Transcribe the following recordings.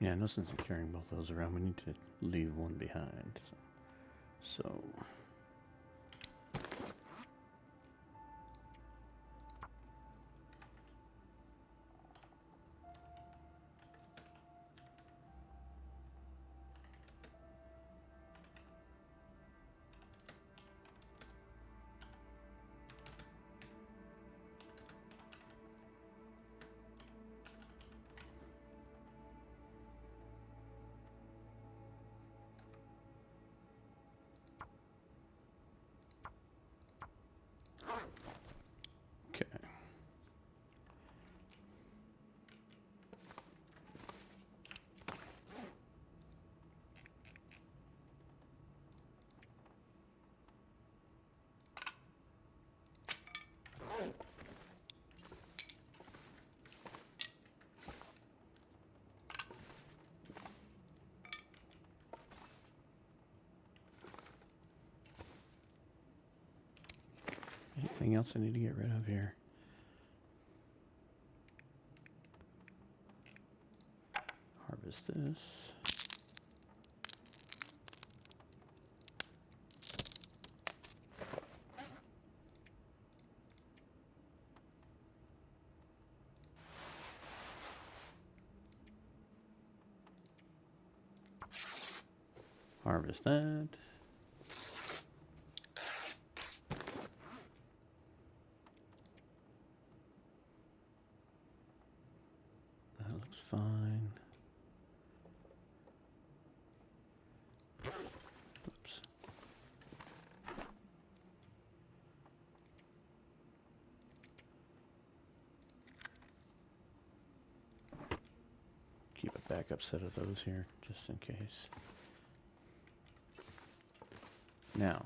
Yeah, no sense in carrying both those around. We need to leave one behind. So. Okay. Anything else I need to get rid of here? Harvest this. Harvest that. That looks fine. Oops. Keep a backup set of those here, just in case. Now,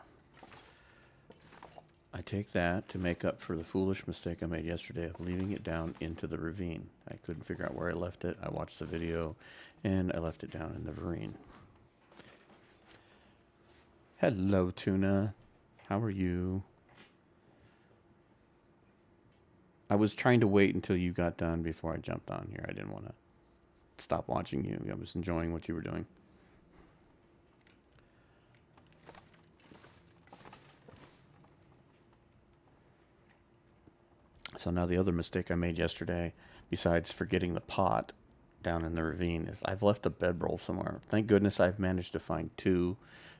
I take that to make up for the foolish mistake I made yesterday of leaving it down into the ravine. I couldn't figure out where I left it. I watched the video, and I left it down in the ravine. Hello, Tuna. How are you? I was trying to wait until you got done before I jumped on here. I didn't want to stop watching you. I was enjoying what you were doing. So now the other mistake I made yesterday, besides forgetting the pot down in the ravine, is I've left a bedroll somewhere. Thank goodness I've managed to find two,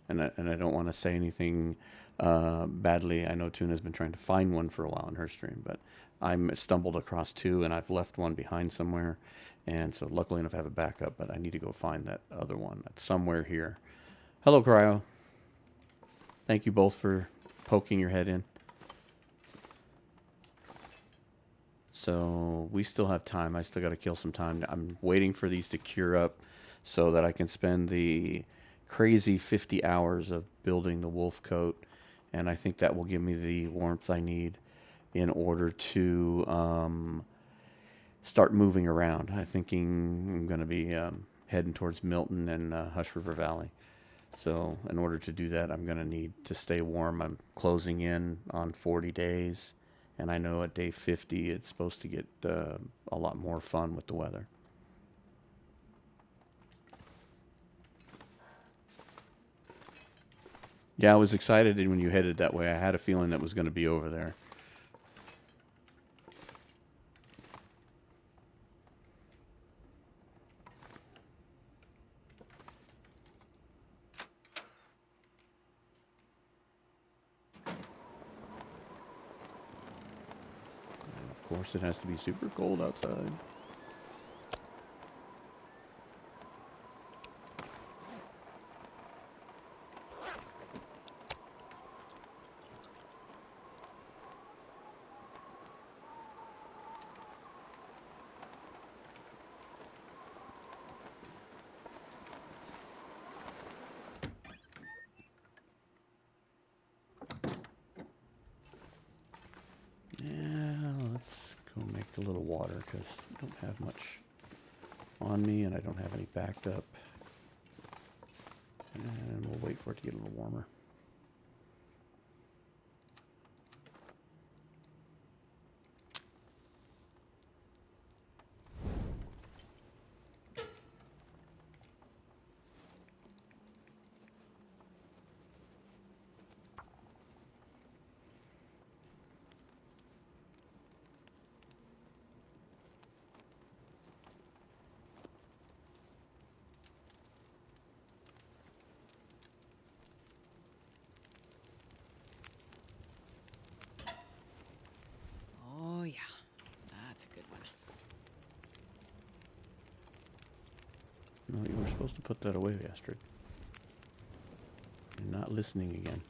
and I don't want to say anything badly. I know Tuna's been trying to find one for a while in her stream, but I stumbled across two, and I've left one behind somewhere. And so luckily enough I have a backup, but I need to go find that other one. That's somewhere here. Hello, Cryo. Thank you both for poking your head in. So we still have time. I still got to kill some time. I'm waiting for these to cure up so that I can spend the crazy 50 hours of building the wolf coat. And I think that will give me the warmth I need in order to start moving around. I'm thinking I'm going to be heading towards Milton and Hush River Valley. So in order to do that, I'm going to need to stay warm. I'm closing in on 40 days. And I know at day 50, it's supposed to get a lot more fun with the weather. Yeah, I was excited when you headed that way. I had a feeling that was going to be over there. And of course, it has to be super cold outside. Yeah, let's go make a little water because I don't have much on me and I don't have any backed up. And we'll wait for it to get a little warmer. No, you were supposed to put that away, Astrid. You're not listening again.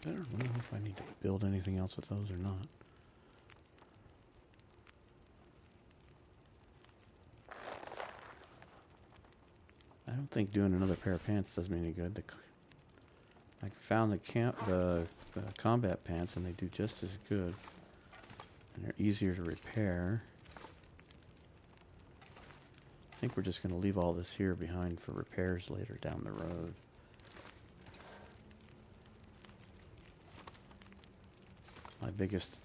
I don't know if I need to build anything else with those or not. I don't think doing another pair of pants does me any good. I found the combat pants, and they do just as good. And they're easier to repair. I think we're just going to leave all this here behind for repairs later down the road. My biggest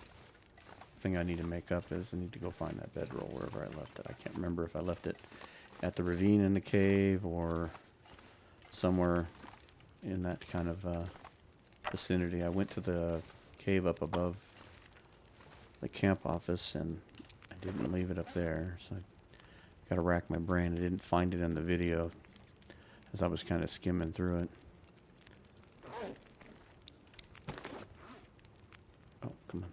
thing I need to make up is I need to go find that bedroll wherever I left it. I can't remember if I left it at the ravine in the cave or somewhere in that kind of vicinity. I went to the cave up above the camp office and I didn't leave it up there, so I got to rack my brain. I didn't find it in the video as I was kind of skimming through it. Oh, come on.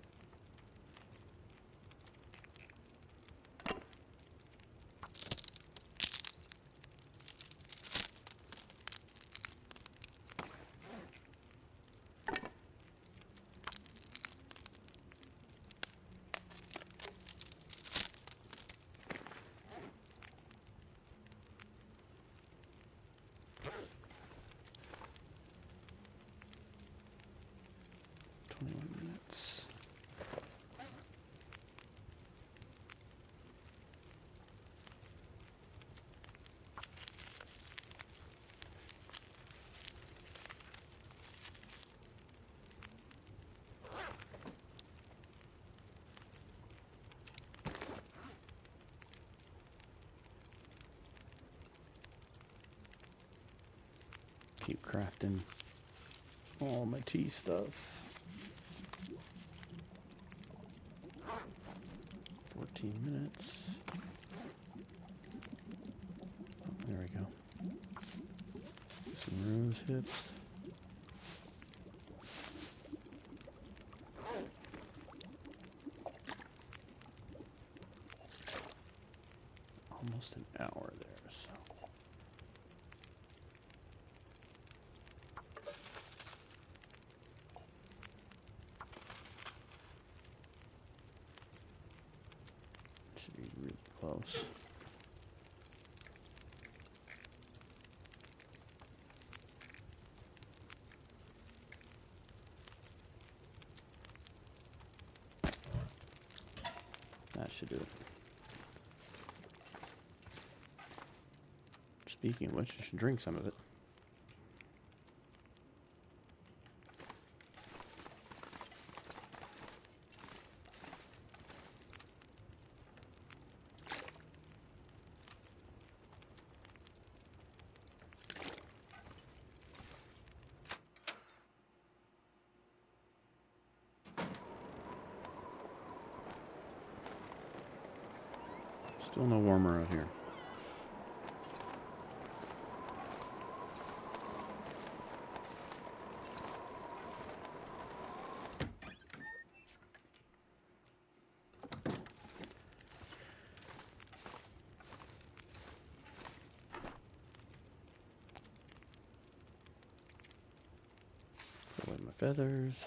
Keep crafting all my tea stuff. 14 minutes. Oh, there we go. Some rose hips. Almost an hour there, so. Should be really close. That should do it. Speaking of which, I should drink some of it. Still no warmer out here. Throw away my feathers.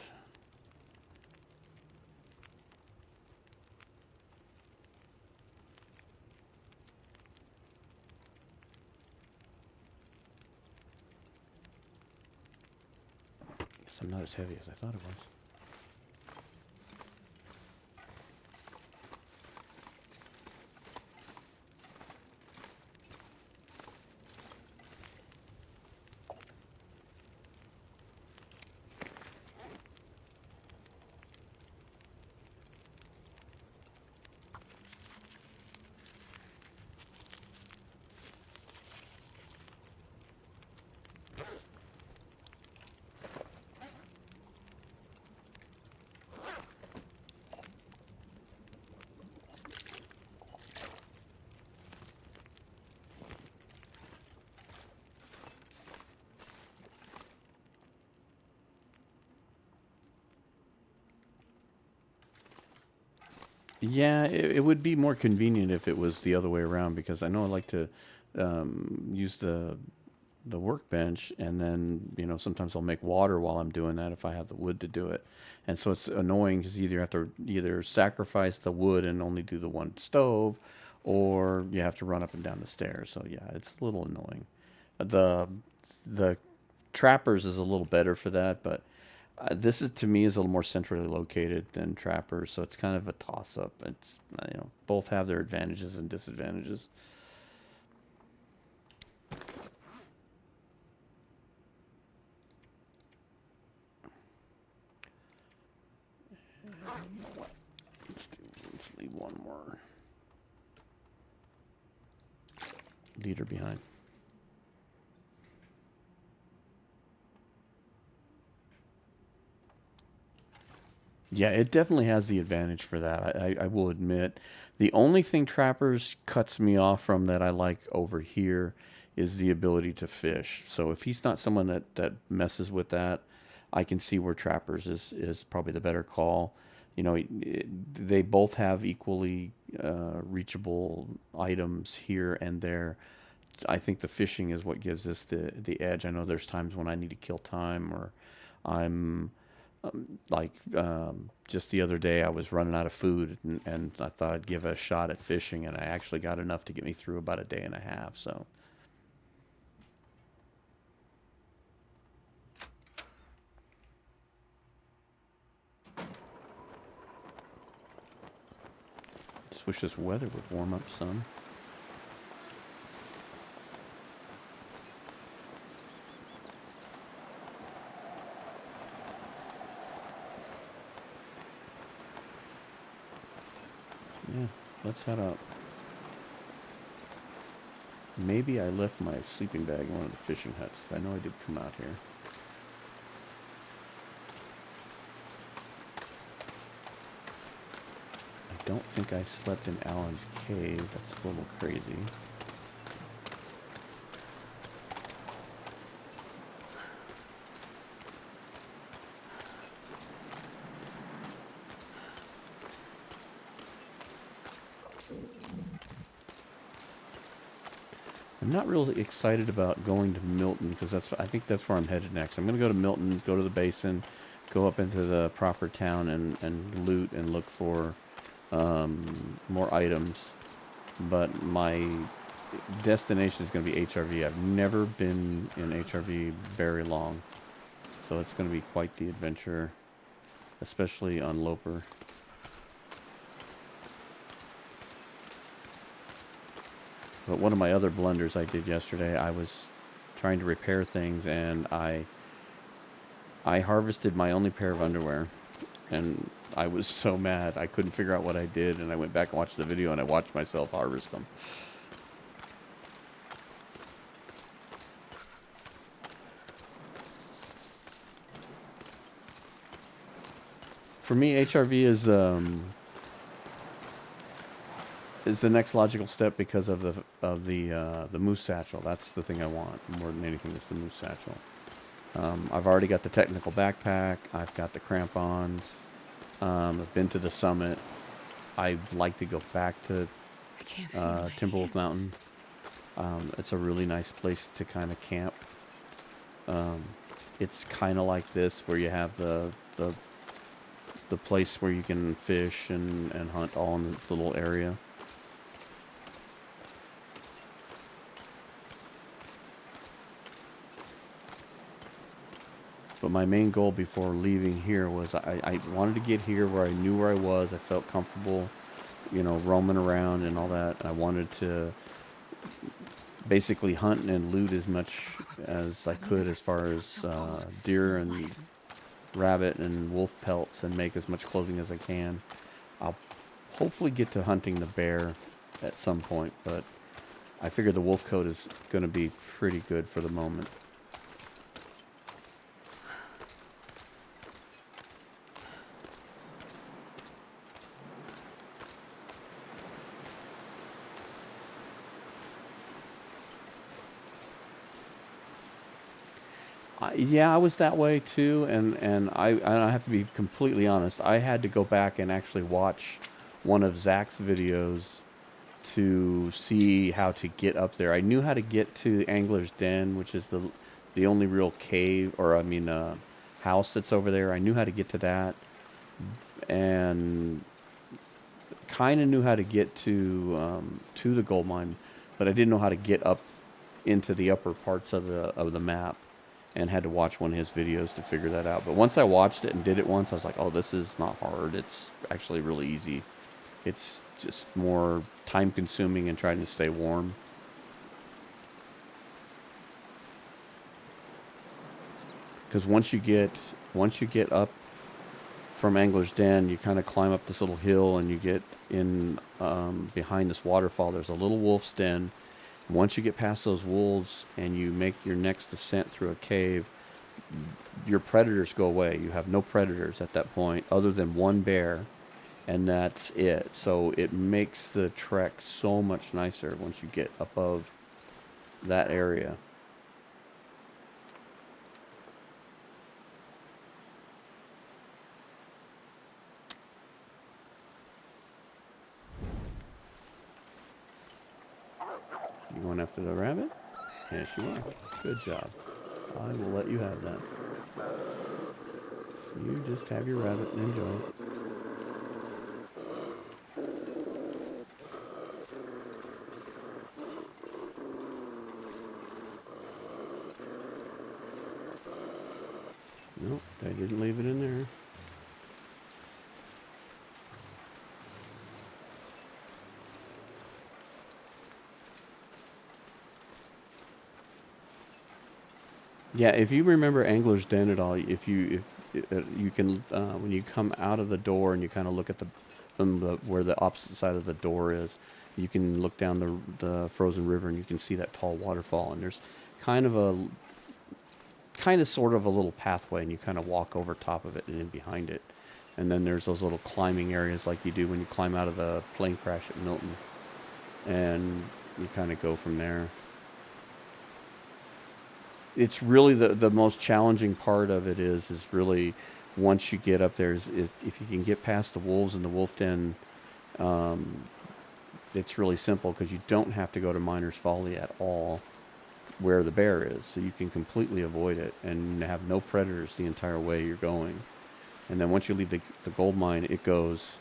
Guess I'm not as heavy as I thought it was. Yeah, it would be more convenient if it was the other way around because I know I like to use the workbench, and then sometimes I'll make water while I'm doing that if I have the wood to do it, and so it's annoying because either you have to either sacrifice the wood and only do the one stove, or you have to run up and down the stairs. So yeah, it's a little annoying. The the trappers is a little better for that, but this is to me is a little more centrally located than trappers, so it's kind of a toss up. It's both have their advantages and disadvantages. Let's leave one more leader behind. Yeah, it definitely has the advantage for that. I will admit. The only thing Trappers cuts me off from that I like over here is the ability to fish. So if he's not someone that messes with that, I can see where Trappers is probably the better call. They both have equally reachable items here and there. I think the fishing is what gives us the edge. I know there's times when I need to kill time, or I'm just the other day I was running out of food, and I thought I'd give a shot at fishing, and I actually got enough to get me through about a day and a half. So just wish this weather would warm up some. Yeah, let's head up. Maybe I left my sleeping bag in one of the fishing huts. I know I did come out here. I don't think I slept in Alan's cave. That's a little crazy. I'm not really excited about going to Milton because I think that's where I'm headed next. I'm going to go to Milton, go to the basin, go up into the proper town and loot and look for more items. But my destination is going to be HRV. I've never been in HRV very long, so it's going to be quite the adventure, especially on Loper. But one of my other blunders I did yesterday, I was trying to repair things, and I harvested my only pair of underwear, and I was so mad. I couldn't figure out what I did, and I went back and watched the video, and I watched myself harvest them. For me, HRV is the next logical step because of the moose satchel. That's the thing I want more than anything. Is the moose satchel. I've already got the technical backpack. I've got the crampons. I've been to the summit. I'd like to go back to Timberwolf Mountain. It's a really nice place to kind of camp. It's kind of like this, where you have the place where you can fish and hunt all in the little area. But my main goal before leaving here was I wanted to get here where I knew where I was. I felt comfortable, roaming around and all that. I wanted to basically hunt and loot as much as I could as far as deer and rabbit and wolf pelts and make as much clothing as I can. I'll hopefully get to hunting the bear at some point, but I figure the wolf coat is going to be pretty good for the moment. Yeah, I was that way too, and I have to be completely honest. I had to go back and actually watch one of Zach's videos to see how to get up there. I knew how to get to Angler's Den, which is the only real cave, or I mean, house that's over there. I knew how to get to that, and kind of knew how to get to the gold mine, but I didn't know how to get up into the upper parts of the map, and had to watch one of his videos to figure that out. But once I watched it and did it once, I was like, oh, this is not hard. It's actually really easy. It's just more time consuming and trying to stay warm. Because once you get up from Angler's Den, you kind of climb up this little hill and you get in behind this waterfall. There's a little wolf's den. Once you get past those wolves and you make your next descent through a cave, your predators go away. You have no predators at that point other than one bear, and that's it. So it makes the trek so much nicer once you get above that area. You going after the rabbit? Yes, you are. Good job. I will let you have that. You just have your rabbit and enjoy it. Nope, I didn't leave it in there. Yeah, if you remember Angler's Den at all, if you can when you come out of the door and you kind of look at the from the where the opposite side of the door is, you can look down the frozen river and you can see that tall waterfall, and there's kind of a kind of sort of a little pathway, and you kind of walk over top of it and in behind it. And then there's those little climbing areas like you do when you climb out of the plane crash at Milton, and you kind of go from there. It's really the most challenging part of it is really once you get up there is if you can get past the wolves and the wolf den. um, it's really simple because you don't have to go to Miner's Folly at all where the bear is, so you can completely avoid it and have no predators the entire way you're going. And then once you leave the gold mine, it goes,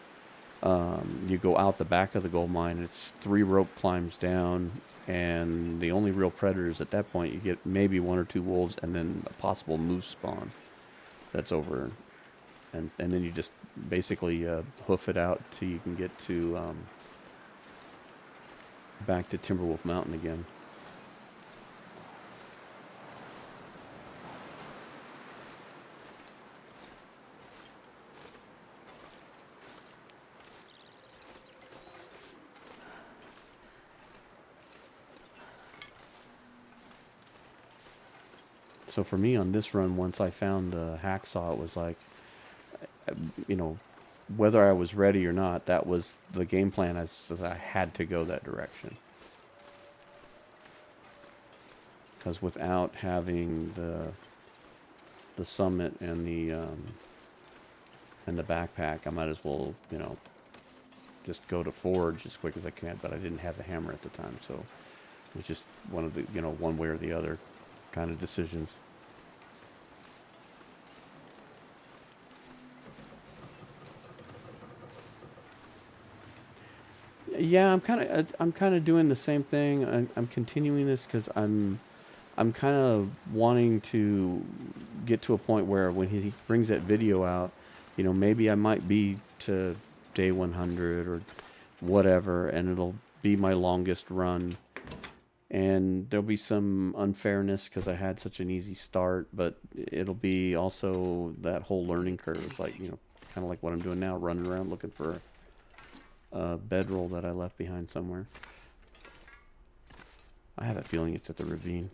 you go out the back of the gold mine. It's 3 rope climbs down, and the only real predators at that point, you get maybe 1 or 2 wolves, and then a possible moose spawn that's over. And then you just basically hoof it out till you can get to back to Timberwolf Mountain again. So for me on this run, once I found the hacksaw, it was like, you know, whether I was ready or not, that was the game plan. As I had to go that direction. Because without having the summit and the backpack, I might as well, just go to forge as quick as I can. But I didn't have the hammer at the time, so it was just one of the, one way or the other kind of decisions. Yeah, I'm kind of doing the same thing. I'm continuing this because I'm kind of wanting to get to a point where when he brings that video out, maybe I might be to day 100 or whatever, and it'll be my longest run. And there'll be some unfairness because I had such an easy start, but it'll be also that whole learning curve. It's like, kind of like what I'm doing now, running around looking for a bedroll that I left behind somewhere. I have a feeling it's at the ravine.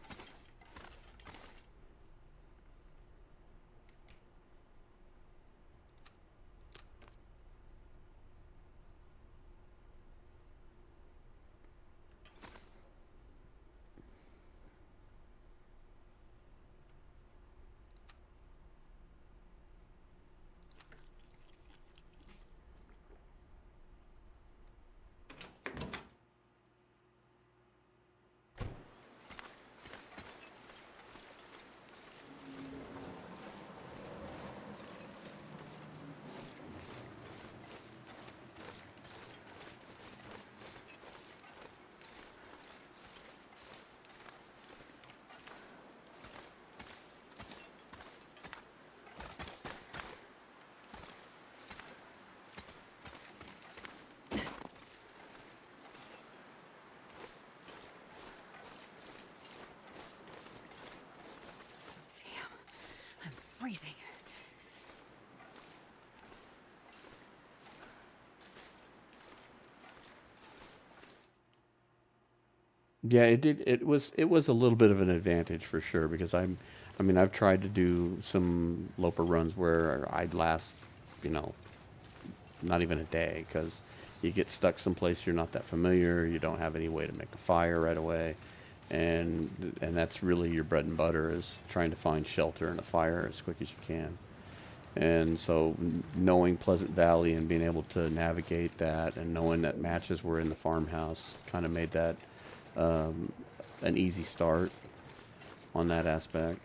Freezing. Yeah, it did. It was a little bit of an advantage for sure because I've tried to do some Loper runs where I'd last, you know, not even a day because you get stuck someplace you're not that familiar. You don't have any way to make a fire right away, and that's really your bread and butter is trying to find shelter and a fire as quick as you can. And so knowing Pleasant Valley and being able to navigate that and knowing that matches were in the farmhouse kind of made that um, an easy start on that aspect.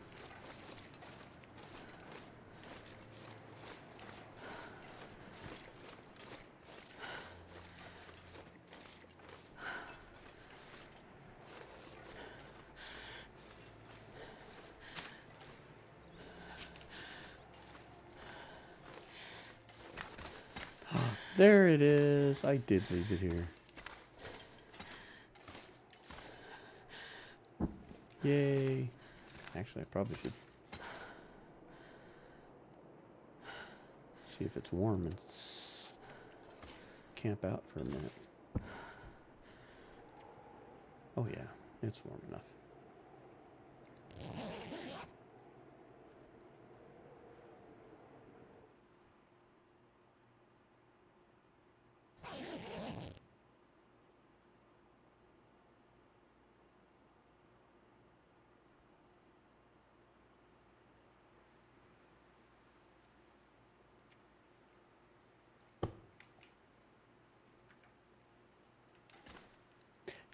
There it is. I did leave it here. Yay. Actually, I probably should see if it's warm and camp out for a minute. Oh, yeah, it's warm enough.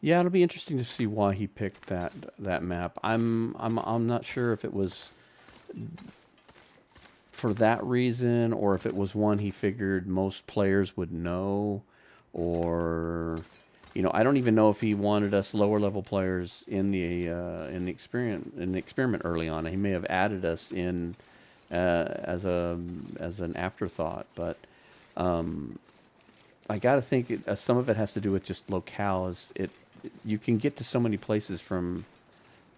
Yeah, it'll be interesting to see why he picked that map. I'm not sure if it was for that reason or if it was one he figured most players would know, or I don't even know if he wanted us lower level players in the experiment early on. He may have added us in as an afterthought, but um, I got to think some of it has to do with just locale. Is it you can get to so many places from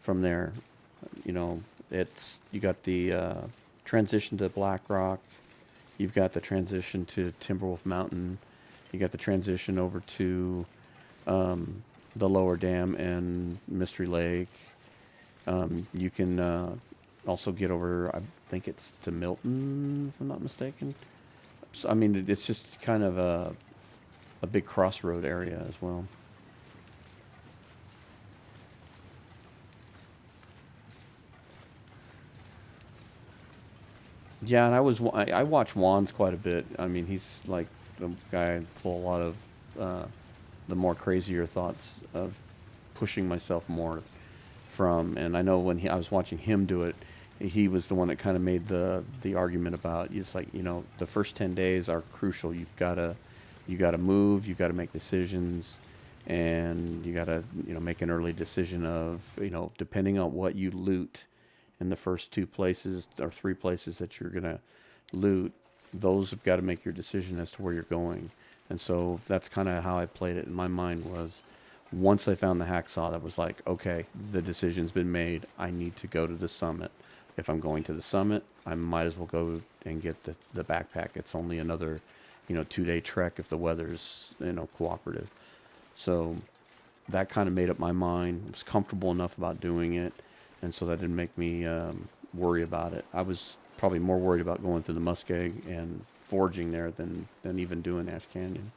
there. It's you got the transition to Black Rock, you've got the transition to Timberwolf Mountain, you got the transition over to the lower dam and Mystery Lake. You can also get over, I think it's to Milton, if I'm not mistaken. So, I mean, it's just kind of a big crossroad area as well. Yeah, and I watch Wands quite a bit. I mean, he's like the guy I pull a lot of the more crazier thoughts of pushing myself more from. And I know when I was watching him do it, he was the one that kind of made the argument about it's like the first 10 days are crucial. You gotta move, you gotta make decisions, and you gotta make an early decision of depending on what you loot and the first two places or three places that you're gonna loot, those have got to make your decision as to where you're going. And so that's kind of how I played it in my mind was once I found the hacksaw, that was like, okay, the decision's been made. I need to go to the summit. If I'm going to the summit, I might as well go and get the backpack. It's only another, 2-day trek if the weather's, cooperative. So that kind of made up my mind. I was comfortable enough about doing it. And so that didn't make me worry about it. I was probably more worried about going through the Muskeg and foraging there than even doing Ash Canyon.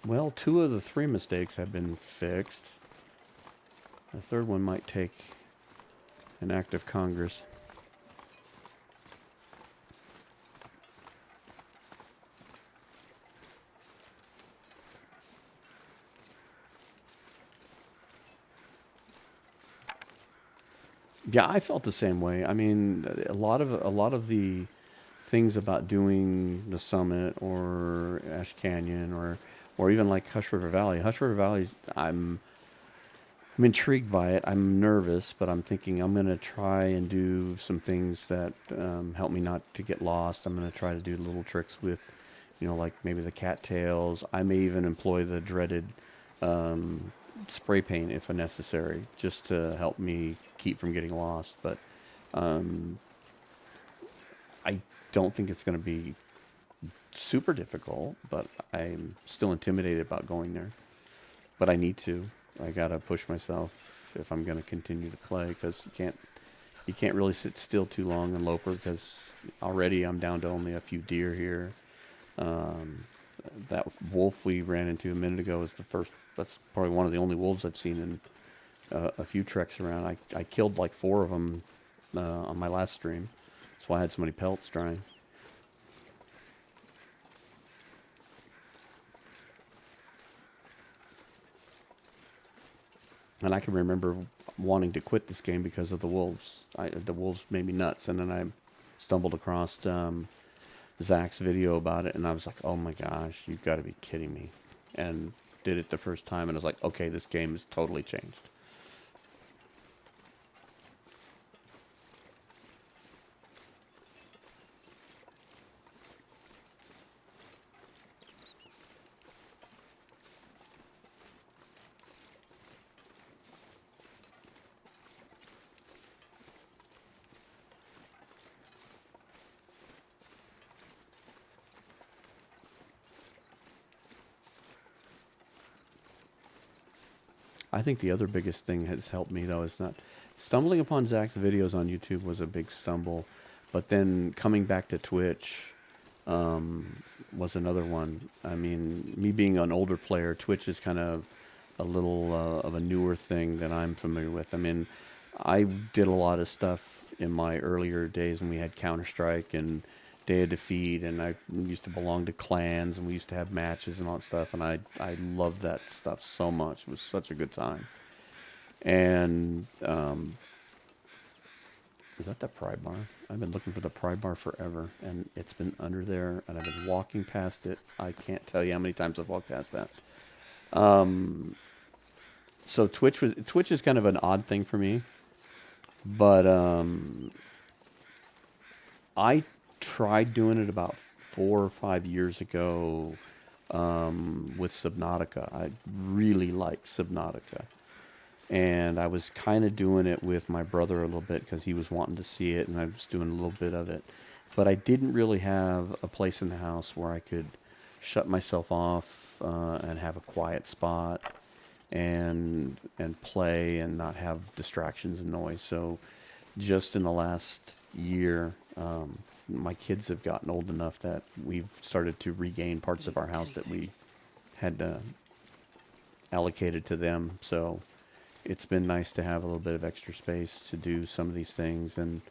Well, 2 of the 3 mistakes have been fixed. The third one might take an act of Congress. Yeah, I felt the same way. I mean, a lot of the things about doing the summit or Ash Canyon or even like Hush River Valley. Hush River Valley's I'm intrigued by it. I'm nervous, but I'm thinking I'm gonna try and do some things that help me not to get lost. I'm gonna try to do little tricks with, like maybe the cattails. I may even employ the dreaded um, spray paint if necessary, just to help me keep from getting lost. But um, I don't think it's going to be super difficult, but I'm still intimidated about going there. But I need to. I gotta push myself if I'm going to continue to play because you can't really sit still too long in Loper because already I'm down to only a few deer here. Um, that wolf we ran into a minute ago is the first. That's probably one of the only wolves I've seen in a few treks around. I killed like 4 of them on my last stream. That's why I had so many pelts drying. And I can remember wanting to quit this game because of the wolves. The wolves made me nuts, and then I stumbled across Zach's video about it, and I was like, "Oh my gosh, you've got to be kidding me!" And did it the first time, and I was like, "Okay, this game has totally changed." I think the other biggest thing has helped me though is not stumbling upon Zach's videos on YouTube was a big stumble, but then coming back to Twitch was another one. I mean, me being an older player, Twitch is kind of a little of a newer thing that I'm familiar with. I mean, I did a lot of stuff in my earlier days when we had Counter Strike and Day of Defeat, and I used to belong to clans, and we used to have matches and all that stuff, and I loved that stuff so much. It was such a good time. And is that the pry bar? I've been looking for the pry bar forever, and it's been under there, and I've been walking past it. I can't tell you how many times I've walked past that. Um, so Twitch is kind of an odd thing for me, but I tried doing it about 4 or 5 years ago with Subnautica. I really like Subnautica. And I was kind of doing it with my brother a little bit because he was wanting to see it, and I was doing a little bit of it. But I didn't really have a place in the house where I could shut myself off and have a quiet spot and play and not have distractions and noise. So just in the last year, my kids have gotten old enough that we've started to regain parts of our house that we had allocated to them. So it's been nice to have a little bit of extra space to do some of these things and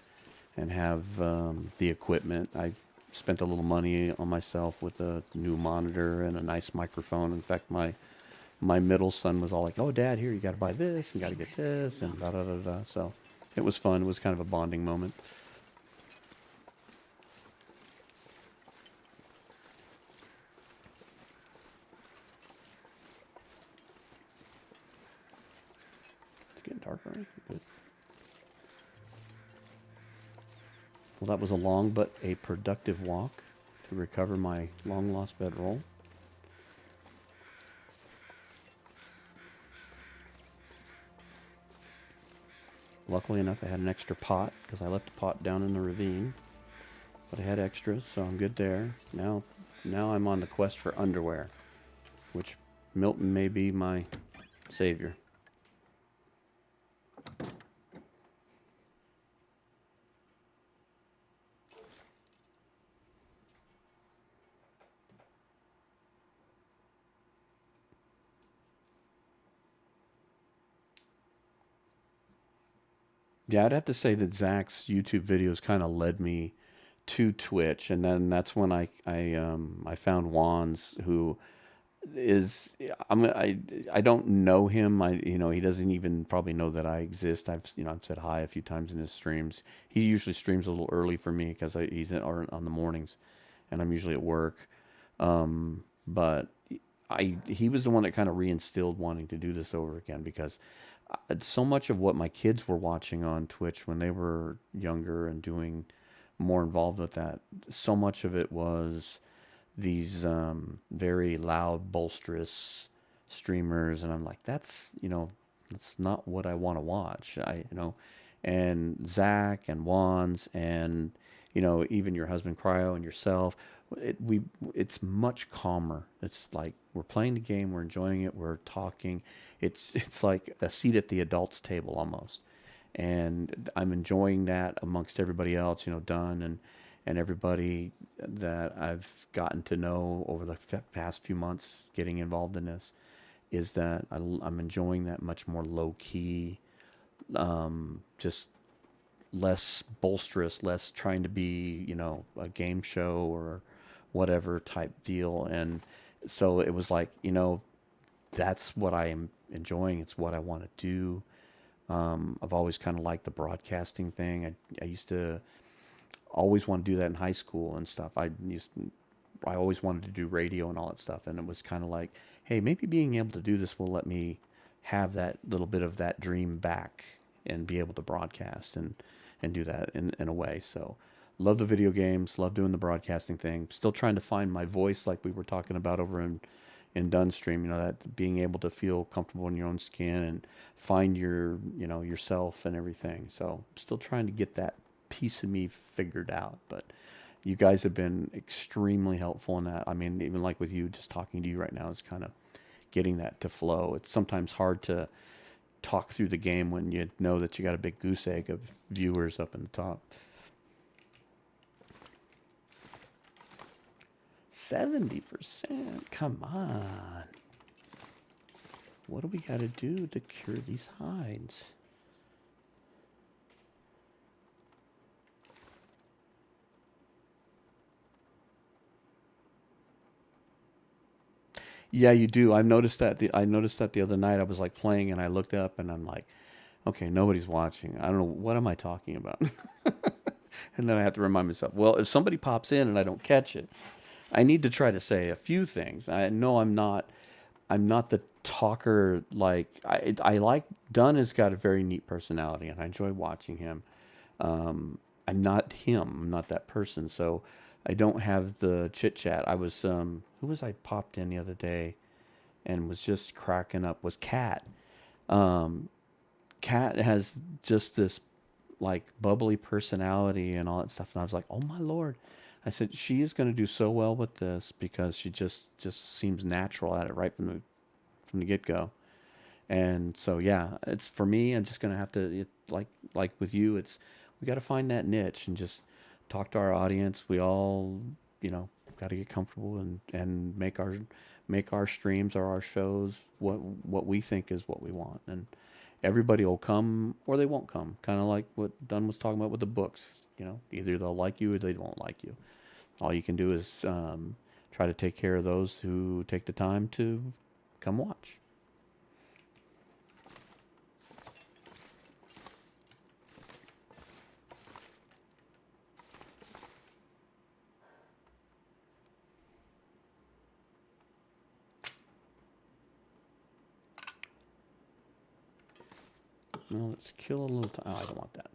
have the equipment. I spent a little money on myself with a new monitor and a nice microphone. In fact, my middle son was all like, "Oh, Dad, here you got to buy this, you got to get this," and da da da da. So it was fun. It was kind of a bonding moment. dark already? Good. Well, that was a long but a productive walk to recover my long lost bedroll. Luckily enough, I had an extra pot because I left a pot down in the ravine. But I had extras, so I'm good there. Now I'm on the quest for underwear, which Milton may be my savior. Yeah, I'd have to say that Zach's YouTube videos kind of led me to Twitch, and then that's when I found Wands, who is I don't know him. He doesn't even probably know that I exist. I've said hi a few times in his streams. He usually streams a little early for me because he's on the mornings, and I'm usually at work. But he was the one that kind of reinstilled wanting to do this over again because so much of what my kids were watching on Twitch when they were younger and doing more involved with that, so much of it was these very loud, boisterous streamers, and I'm like, that's not what I want to watch. And Zach and Wands and even your husband Cryo and yourself, it's much calmer. It's like we're playing the game, we're enjoying it, we're talking. It's like a seat at the adults table almost, and I'm enjoying that amongst everybody else. Dunn and everybody that I've gotten to know over the past few months getting involved in this is that I'm enjoying that much more low key, just less bolsterous, less trying to be, a game show or whatever type deal. And so it was like, that's what I am enjoying. It's what I want to do. I've always kind of liked the broadcasting thing. I used to always want to do that in high school and stuff. I always wanted to do radio and all that stuff. And it was kind of like, hey, maybe being able to do this will let me have that little bit of that dream back and be able to broadcast and do that in a way. So love the video games, love doing the broadcasting thing. Still trying to find my voice like we were talking about over in Dunn's stream, that being able to feel comfortable in your own skin and find yourself and everything. So still trying to get that piece of me figured out, but you guys have been extremely helpful in that. I mean, even like with you, just talking to you right now is kind of getting that to flow. It's sometimes hard to talk through the game when you know that you got a big goose egg of viewers up in the top. 70%. Come on. What do we got to do to cure these hides? Yeah, you do. I noticed that the other night. I was like playing and I looked up and I'm like, okay, nobody's watching. I don't know what am I talking about. And then I have to remind myself, well, if somebody pops in and I don't catch it, I need to try to say a few things. I know I'm not the talker. Like I like Dunn has got a very neat personality and I enjoy watching him. I'm not him. I'm not that person. So I don't have the chit chat. Who was I popped in the other day and was just cracking up was Kat. Um, Kat has just this like bubbly personality and all that stuff. And I was like, oh my Lord. I said, she is going to do so well with this because she just seems natural at it right from the get go. And so, yeah, it's for me. I'm just gonna have to like with you. We got to find that niche and just talk to our audience. We all, got to get comfortable and make our streams or our shows what we think is what we want. And everybody will come or they won't come. Kind of like what Dunn was talking about with the books. Either they'll like you or they won't like you. All you can do is try to take care of those who take the time to come watch. Well, let's kill a little time. Oh, I don't want that.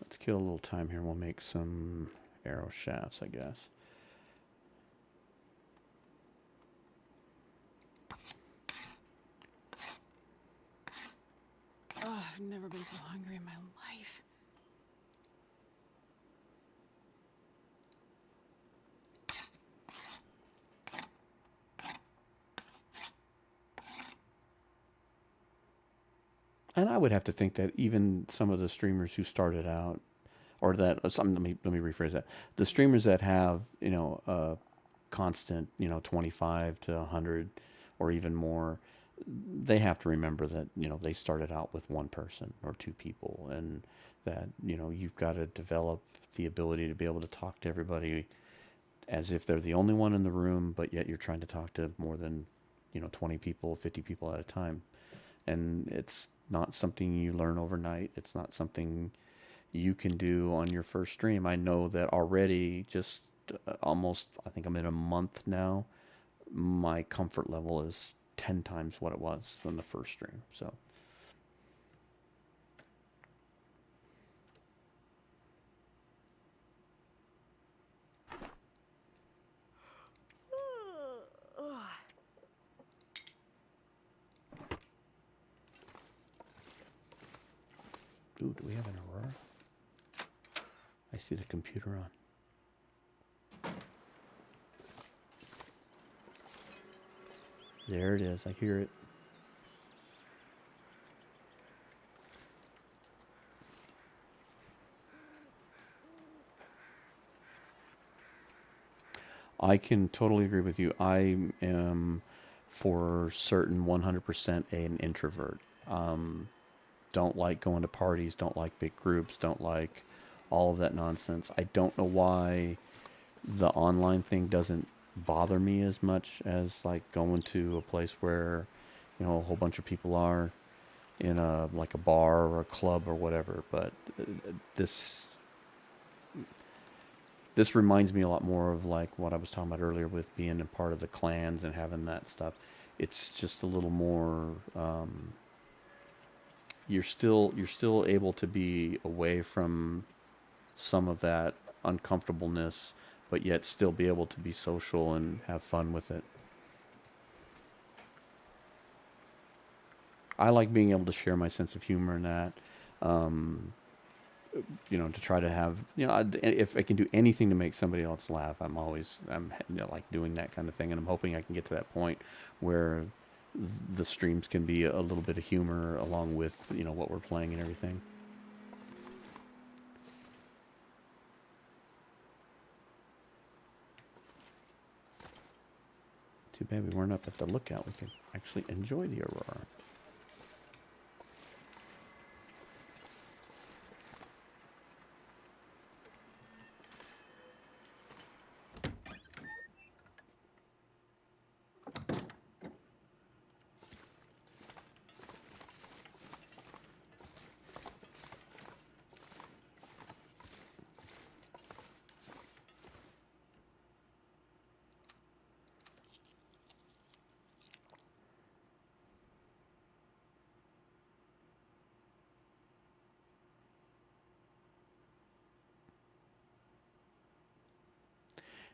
Let's kill a little time here. We'll make some arrow shafts, I guess. Oh, I've never been so hungry in my life. And I would have to think that even some of the streamers who started out, or that let me rephrase that. The streamers that have constant 25 to 100 or even more, they have to remember that they started out with one person or two people, and that you've got to develop the ability to be able to talk to everybody as if they're the only one in the room, but yet you're trying to talk to more than 20 people, 50 people at a time. And it's not something you learn overnight. It's not something you can do on your first stream. I know that already, just almost, I think I'm in a month now, my comfort level is 10 times what it was than the first stream. So, ooh, do we have an Aurora? I see the computer on. There it is. I hear it. I can totally agree with you. I am for certain 100% an introvert. Don't like going to parties, don't like big groups, don't like all of that nonsense. I don't know why the online thing doesn't bother me as much as like going to a place where a whole bunch of people are in a like a bar or a club or whatever. But this this reminds me a lot more of like what I was talking about earlier with being a part of the clans and having that stuff. It's just a little more. You're still able to be away from some of that uncomfortableness, but yet still be able to be social and have fun with it. I like being able to share my sense of humor in that. Um, to try to have, if I can do anything to make somebody else laugh, I'm like doing that kind of thing, and I'm hoping I can get to that point where the streams can be a little bit of humor along with what we're playing and everything. Too bad we weren't up at the lookout. We could actually enjoy the aurora.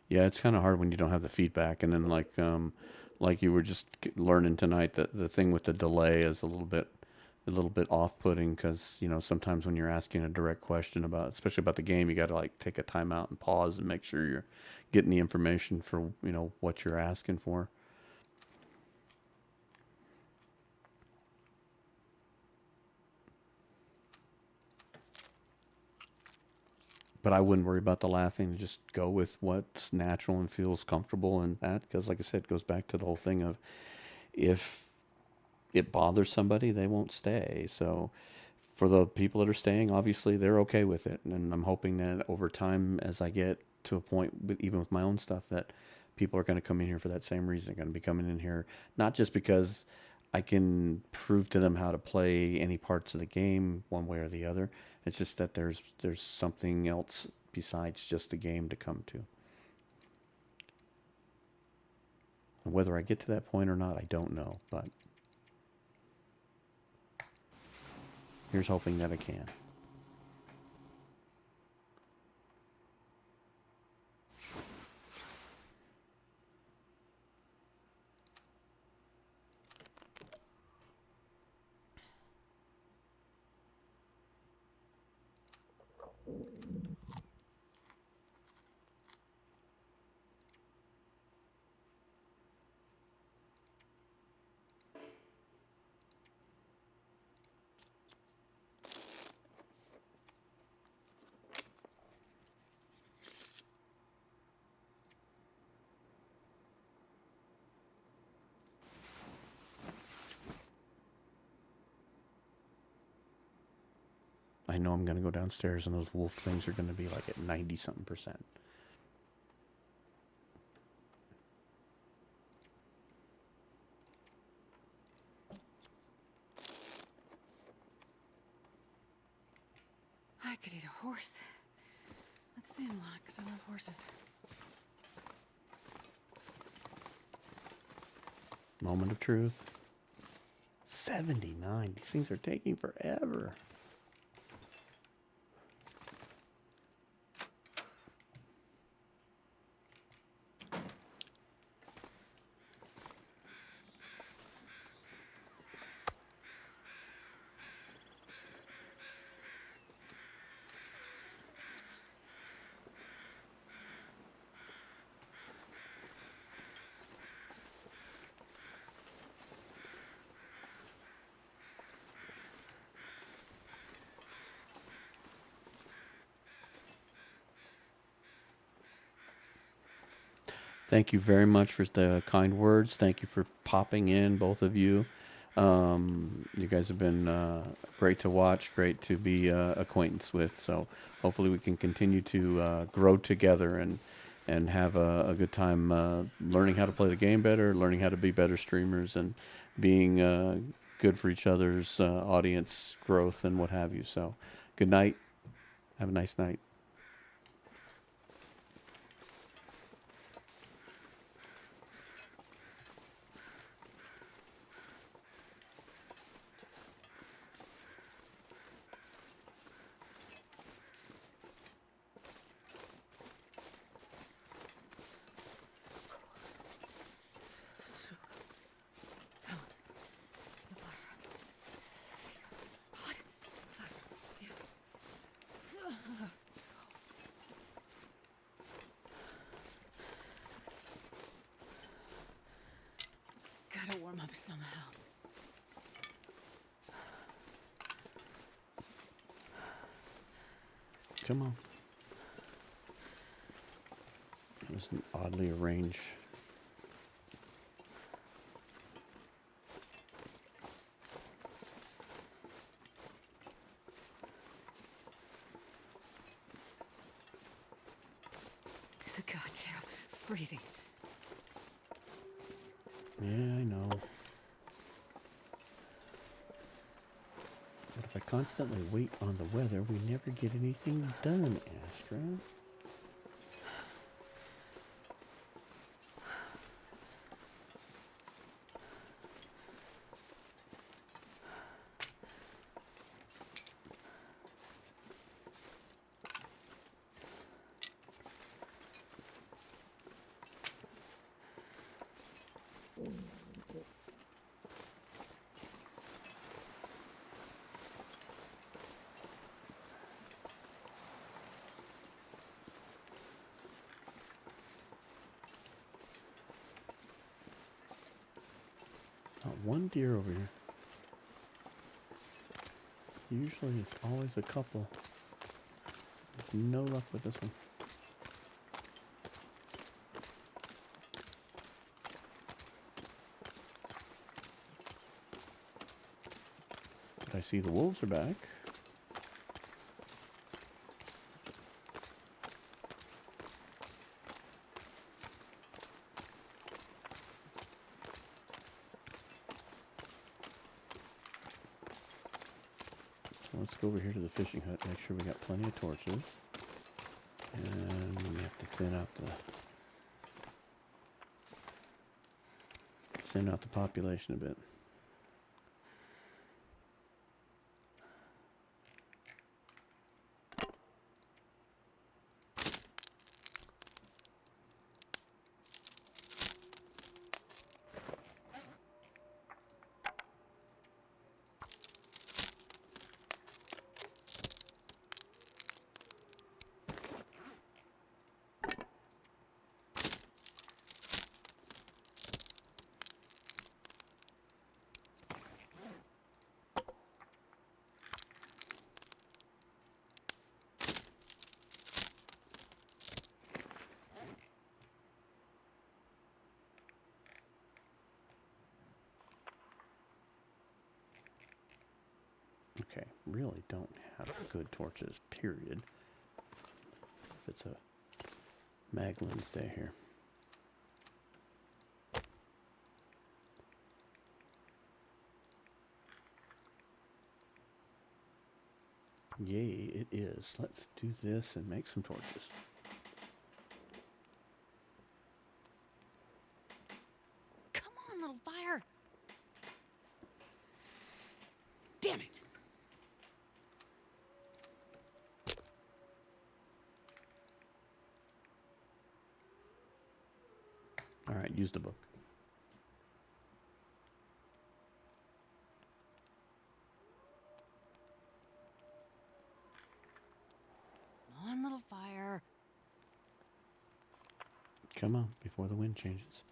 Yeah, it's kind of hard when you don't have the feedback, and then like you were just learning tonight that the thing with the delay is a little bit off-putting because sometimes when you're asking a direct question about, especially about the game, you got to like take a time out and pause and make sure you're getting the information for what you're asking for. But I wouldn't worry about the laughing. Just go with what's natural and feels comfortable, and that, because like I said, it goes back to the whole thing of if it bothers somebody, they won't stay. So for the people that are staying, obviously they're okay with it, and I'm hoping that over time, as I get to a point with even with my own stuff, that people are going to come in here for that same reason. They're going to be coming in here not just because I can prove to them how to play any parts of the game one way or the other. It's just that there's something else besides just the game to come to. And whether I get to that point or not, I don't know. But Here's hoping that I can. I know I'm going to go downstairs and those wolf things are going to be like at 90-something%. I could eat a horse. Let's stay in lot, because I love horses. Moment of truth. 79. These things are taking forever. Thank you very much for the kind words. Thank you for popping in, both of you. You guys have been great to watch, great to be acquaintance with. So hopefully we can continue to grow together and have a good time learning how to play the game better, learning how to be better streamers, and being good for each other's audience growth and what have you. So good night. Have a nice night. Gotta warm up somehow. Come on. It was an oddly arranged. It's a goddamn freezing. Yeah, I know. But if I constantly wait on the weather, we never get anything done, Astra. Not one deer over here. Usually it's always a couple. No luck with this one. But I see the wolves are back. So let's go over here to the fishing hut, make sure we got plenty of torches. And we have to thin out the population a bit. Okay, really don't have good torches, period. If it's a Maglin's day here. Yay, it is. Let's do this and make some torches. Come on, little fire. Damn it. All right, use the book. Come on, little fire. Come on, before the wind changes.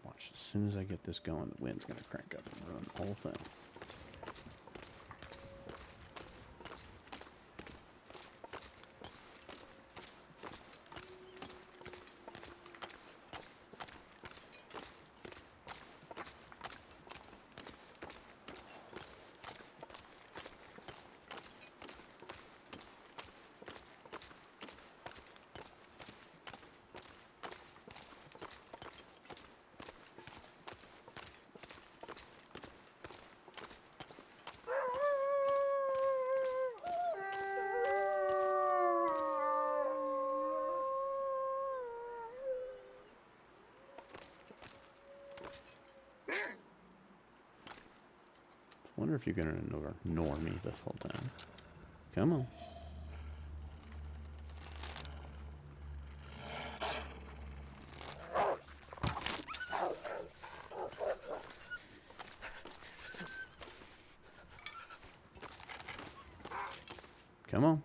Watch, as soon as I get this going, the wind's going to crank up and ruin the whole thing. Wonder if you're going to ignore me this whole time. Come on. Come on.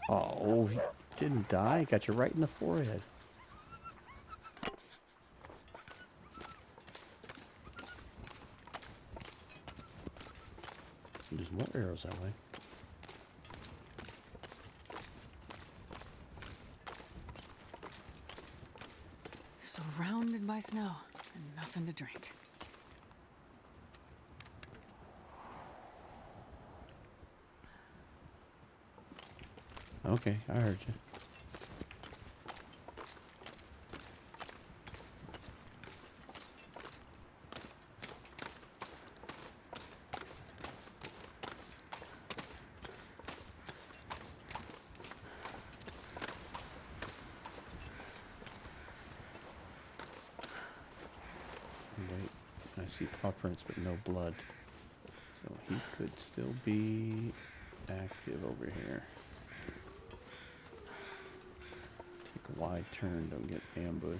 Oh, he didn't die. Got you right in the forehead. There's more arrows that way. Surrounded by snow and nothing to drink. Okay, I heard you. Wait, I see paw prints but no blood. So he could still be active over here. Take a wide turn, don't get ambushed.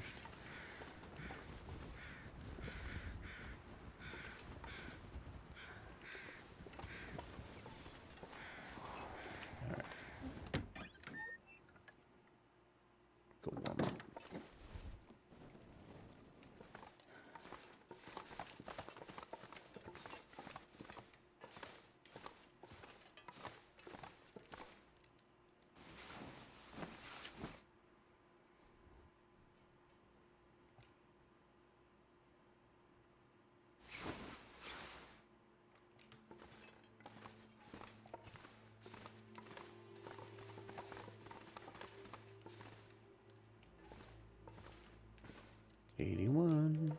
Alright. Go warm up. $81.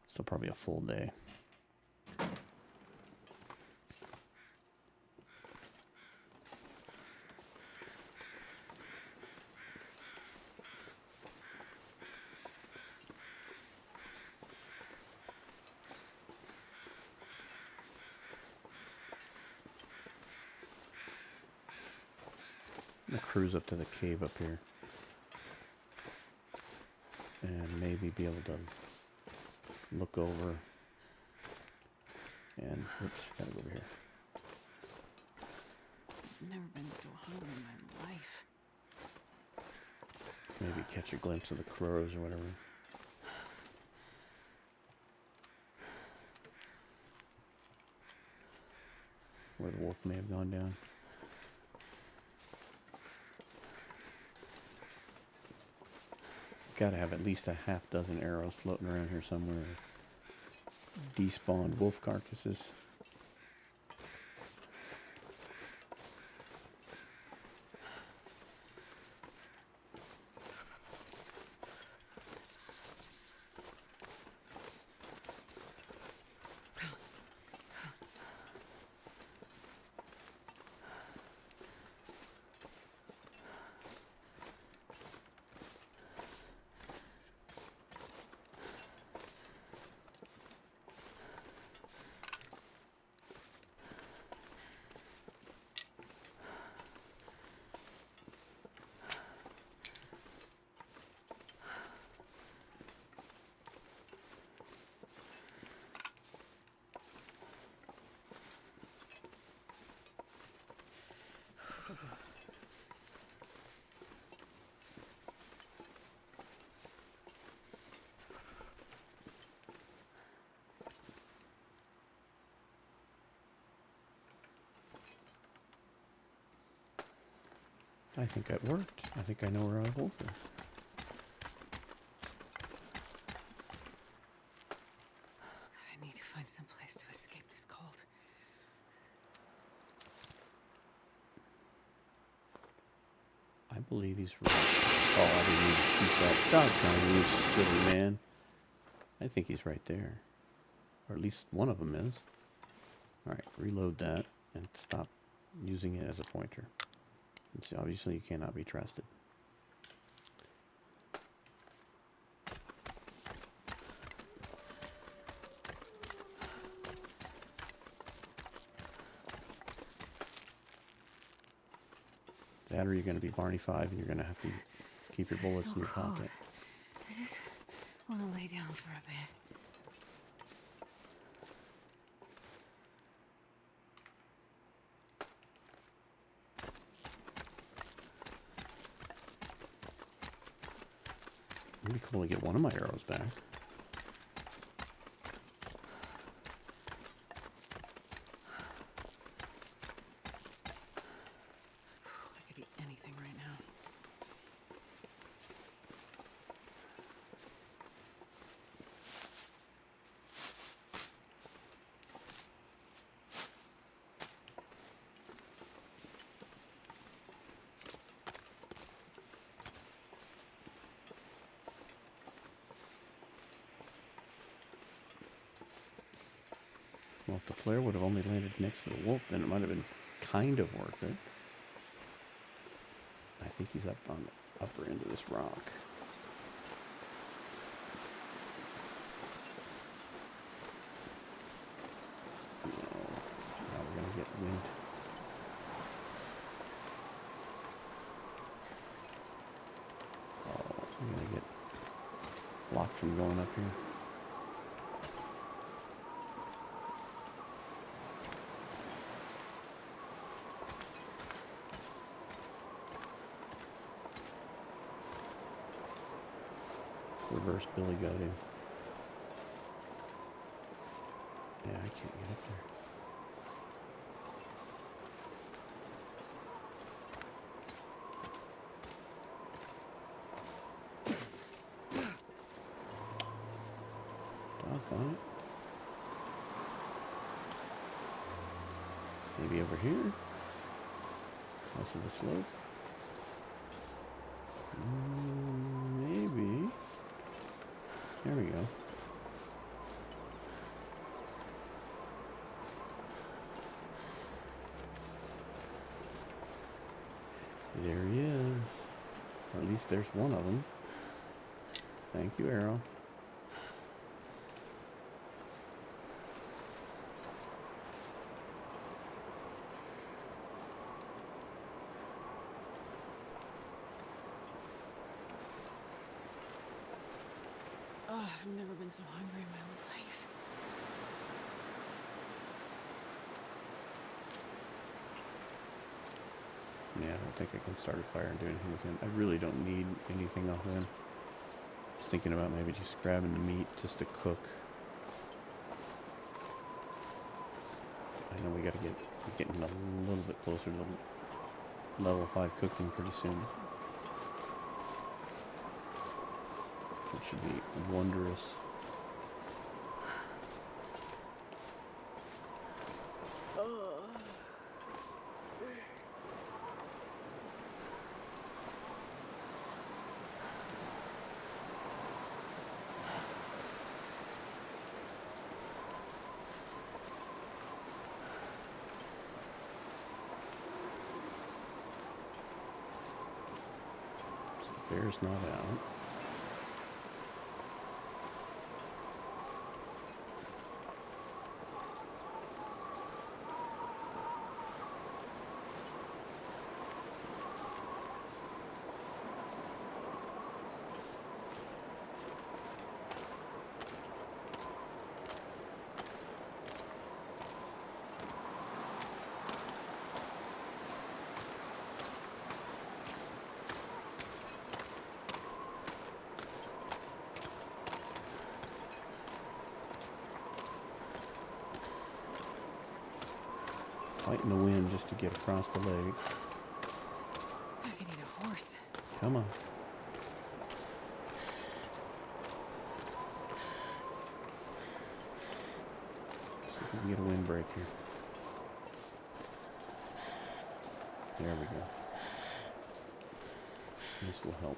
Still probably a full day. I'm gonna cruise up to the cave up here. And maybe be able to look over. And, oops, gotta go over here. I've never been so hungry in my life. Maybe catch a glimpse of the crows or whatever. Where the wolf may have gone down. Gotta have at least a half dozen arrows floating around here somewhere. Despawned wolf carcasses. I think that worked. I think I know where our wolf is. I need to find some place to escape this cold. I believe he's right. Oh, I didn't need to shoot that doggone you silly man. I think he's right there. Or at least one of them is. Alright, reload that and stop using it as a pointer. And see, obviously you cannot be trusted. That or you're going to be Barney 5 and you're going to have to keep your bullets So in your cold. pocket. I just want to lay down for a bit. It'd be cool to get one of my arrows back. I could eat anything right now. Well, if the flare would have only landed next to the wolf, then it might have been kind of worth it. I think he's up on the upper end of this rock. No, now we're gonna get wind. Oh, we're gonna get blocked from going up here. Reverse Billy Goat in. Yeah, I can't get up there. Doggone it. Maybe over here? Close to the slope? Maybe. There we go. There he is. Or at least there's one of them. Thank you, arrow. I've never been so hungry in my life. Yeah, I don't think I can start a fire and do anything with him. I really don't need anything off him. I was thinking about maybe just grabbing the meat just to cook. I know we're getting a little bit closer to level 5 cooking pretty soon. It should be wondrous. Bear's not out. Fighting the wind just to get across the lake. I could eat a horse. Come on. See if we can get a windbreak here. There we go. This will help.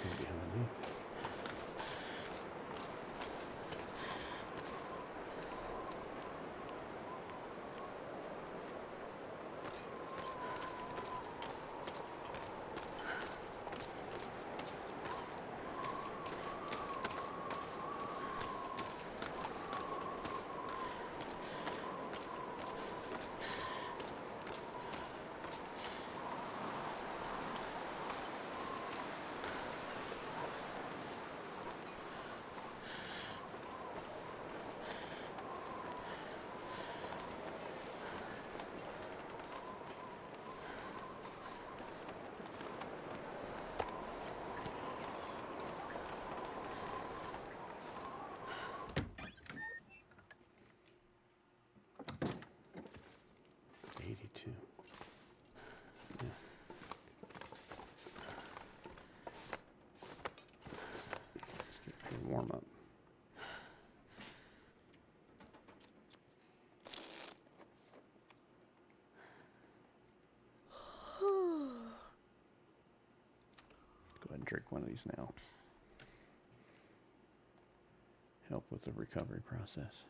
Behind me. Yeah. Let's get your warm up. Go ahead and drink one of these now. Help with the recovery process.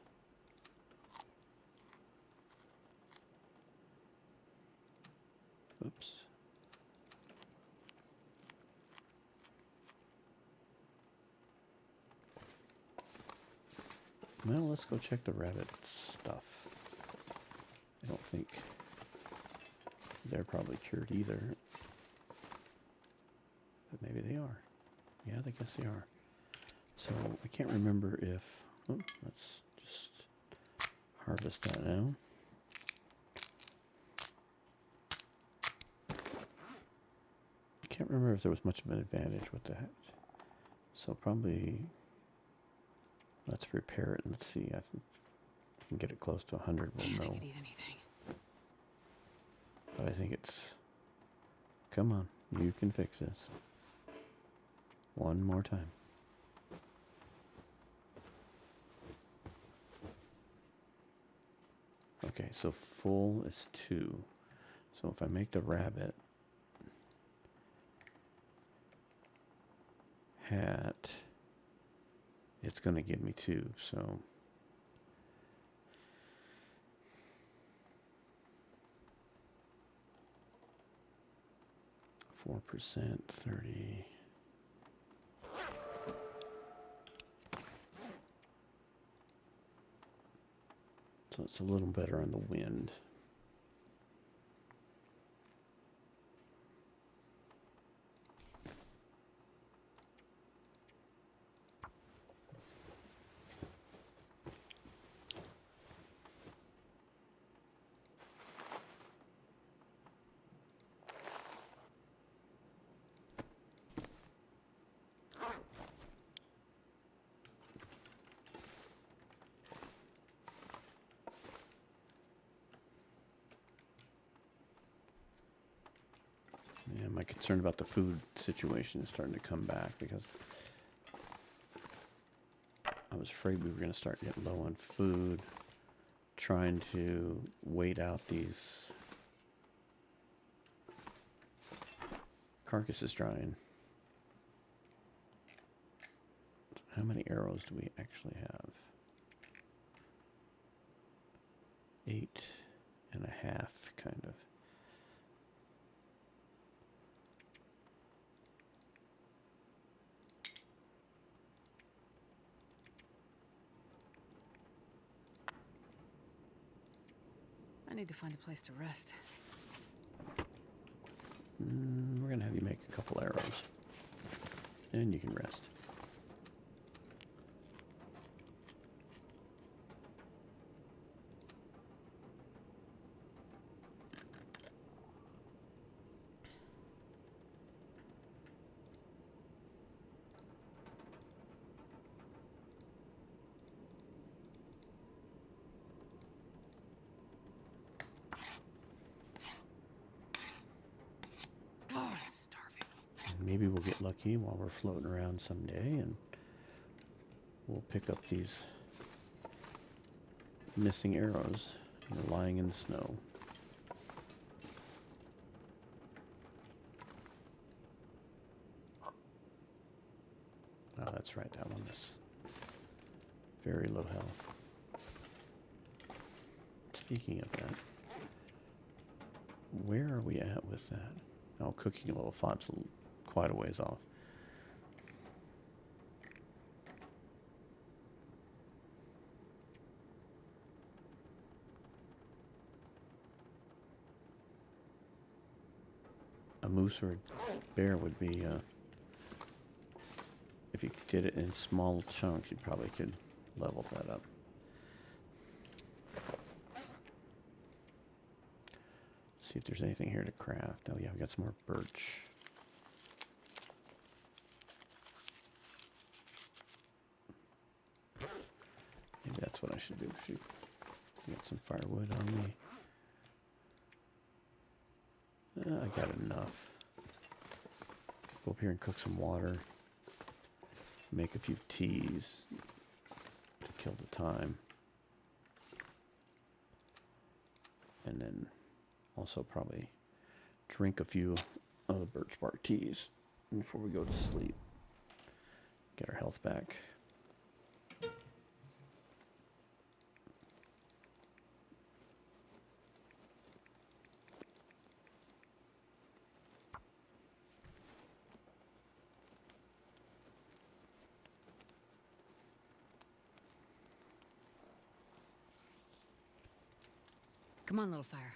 Oops. Well, let's go check the rabbit stuff. I don't think they're probably cured either. But maybe they are. Yeah, I guess they are. So I can't remember if... Oh, let's just harvest that now. Can't remember if there was much of an advantage with that. So probably... Let's repair it and let's see. I can get it close to 100. We'll Man, I know. could eat anything. But I think it's... Come on. You can fix this. One more time. Okay, so full is 2. So if I make the rabbit hat, it's going to give me 2. So 4%, 30. So it's a little better on the wind. Yeah, my concern about the food situation is starting to come back because I was afraid we were going to start getting low on food, trying to wait out these carcasses drying. How many arrows do we actually have? 8.5, kind of. I need to find a place to rest. We're going to have you make a couple arrows. And you can rest. Oh, I'm starving. Maybe we'll get lucky while we're floating around someday and we'll pick up these missing arrows that are lying in the snow. Oh, that's right, that one is very low health. Speaking of that, where are we at with that? Oh, cooking level 5's quite a ways off. A moose or a bear would be, if you did it in small chunks, you probably could level that up. See if there's anything here to craft. Oh yeah, we got some more birch. Maybe that's what I should do. Shoot. Got some firewood on me. I got enough. Go up here and cook some water. Make a few teas to kill the time. And then also probably drink a few of the birch bark teas before we go to sleep. Get our health back. Come on, little fire.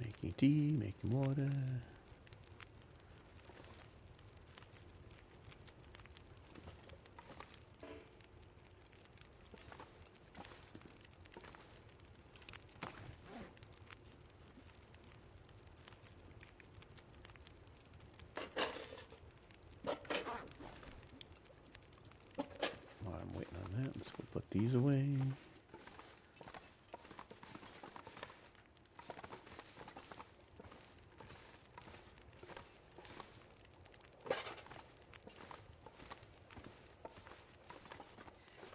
Making tea, making water. put these away.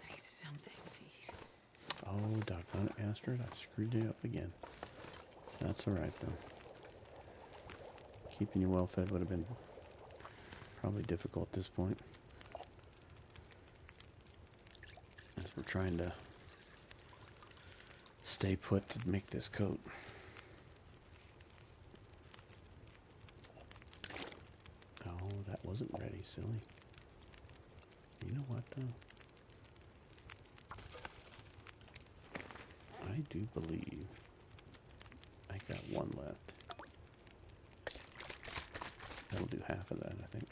I need something to eat. Oh, doggone it, Astrid. I screwed you up again. That's alright, though. Keeping you well fed would have been probably difficult at this point. As we're trying to stay put to make this coat. Oh, that wasn't ready, silly. You know what, though? I do believe I got one left. That'll do half of that, I think.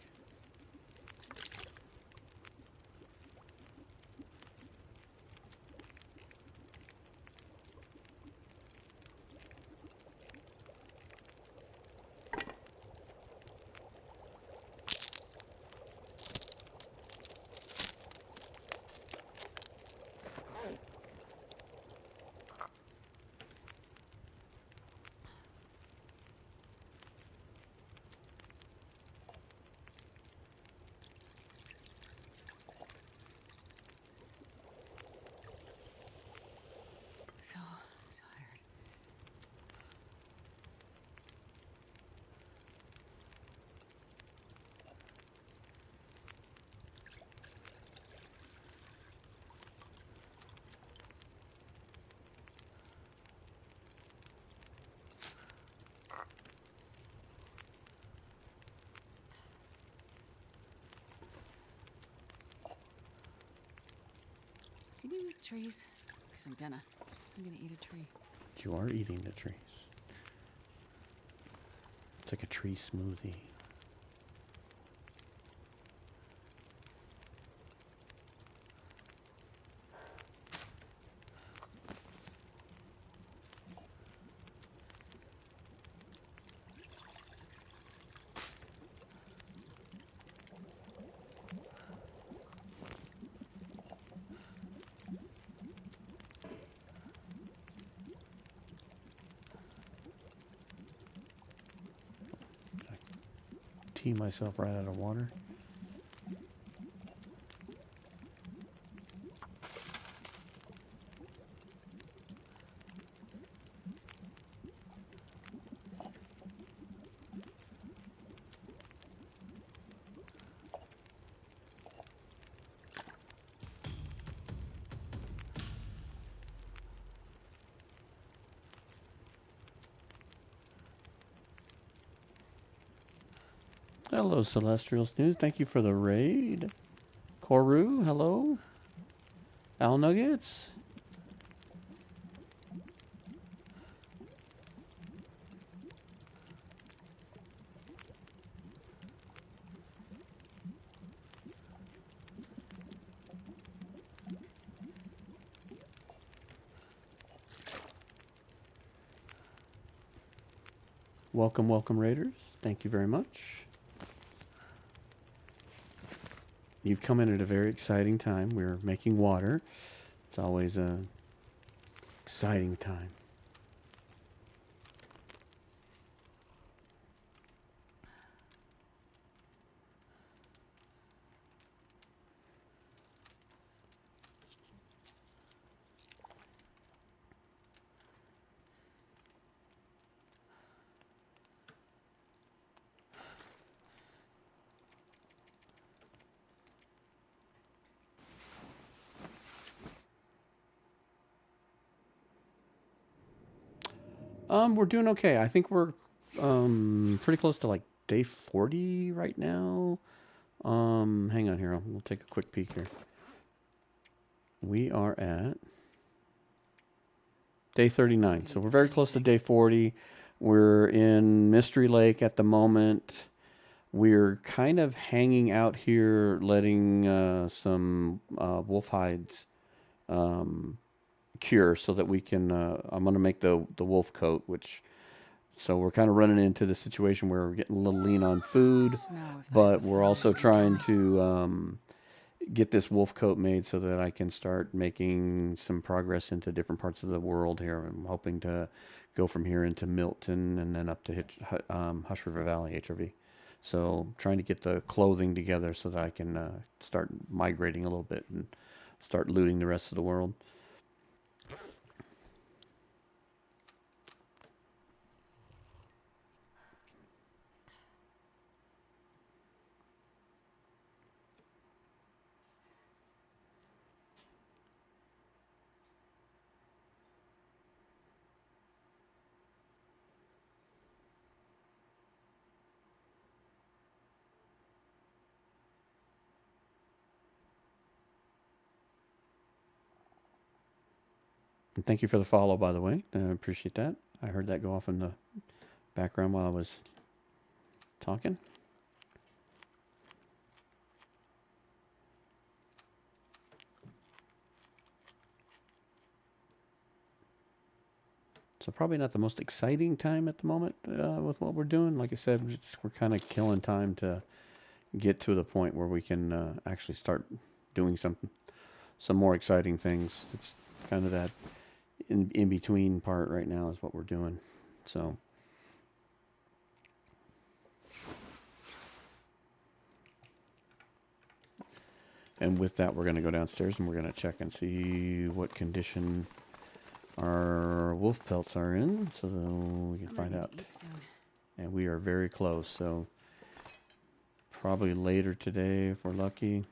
So tired. Can you eat trees? Because I'm gonna eat a tree. You are eating the trees. It's like a tree smoothie. Tee myself right out of water. Hello, Celestial Snooze. Thank you for the raid. Koru, hello. Al Nuggets. Welcome, welcome, Raiders. Thank you very much. You've come in at a very exciting time. We're making water. It's always a exciting time. We're doing okay. I think we're pretty close to like day 40 right now. Hang on here. We'll take a quick peek here. We are at day 39. So we're very close to day 40. We're in Mystery Lake at the moment. We're kind of hanging out here, letting some wolf hides cure so that we can I'm going to make the wolf coat, which so we're kind of running into the situation where we're getting a little lean on food, Snow if I but have we're food also from trying coming. to get this wolf coat made so that I can start making some progress into different parts of the world here. I'm hoping to go from here into Milton and then up to Hush River Valley, HRV. So trying to get the clothing together so that I can start migrating a little bit and start looting the rest of the world. And thank you for the follow, by the way. I appreciate that. I heard that go off in the background while I was talking. So probably not the most exciting time at the moment with what we're doing. Like I said, we're kind of killing time to get to the point where we can actually start doing some more exciting things. It's kind of that in between part right now is what we're doing. So. And with that, we're going to go downstairs and we're going to check and see what condition our wolf pelts are in so we can find out. And we are very close, so probably later today if we're lucky.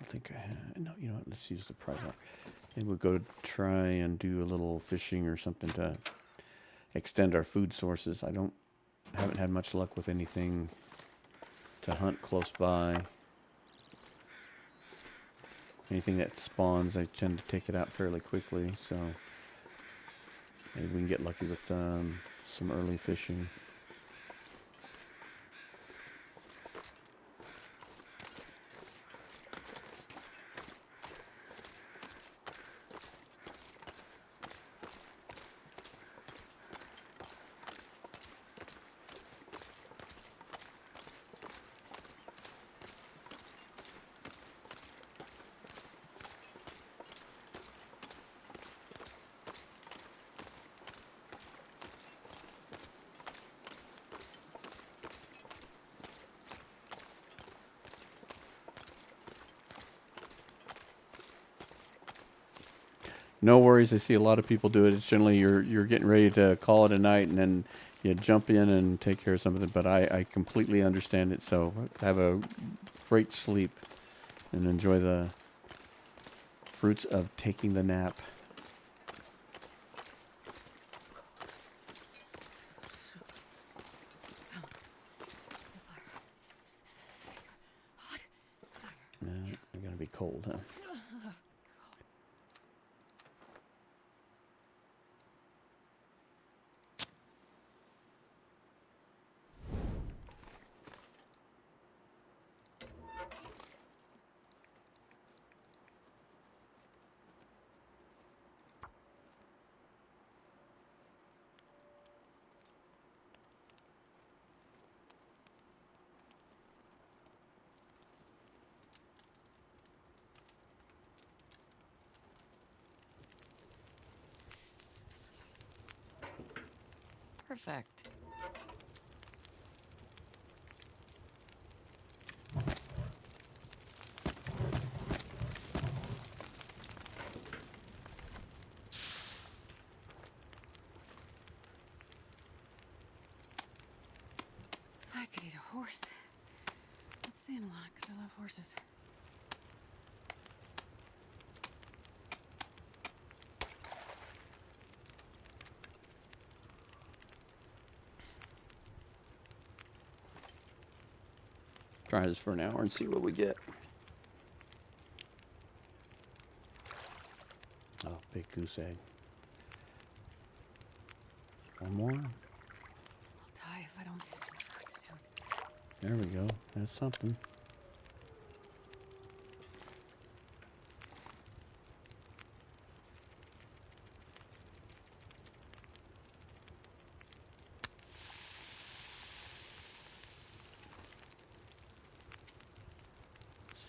I think I have. No, you know what? Let's use the prize lock. Maybe we'll go try and do a little fishing or something to extend our food sources. Haven't had much luck with anything to hunt close by. Anything that spawns, I tend to take it out fairly quickly. So maybe we can get lucky with some early fishing. No worries. I see a lot of people do it. It's generally you're getting ready to call it a night, and then you jump in and take care of something. But I completely understand it. So have a great sleep and enjoy the fruits of taking the nap. I'm gonna be cold, huh? Perfect. I could eat a horse. That's saying a lot because I love horses. Try this for an hour and see what we get. Oh, big goose egg. One more. I'll die if I don't get some food soon. There we go. That's something.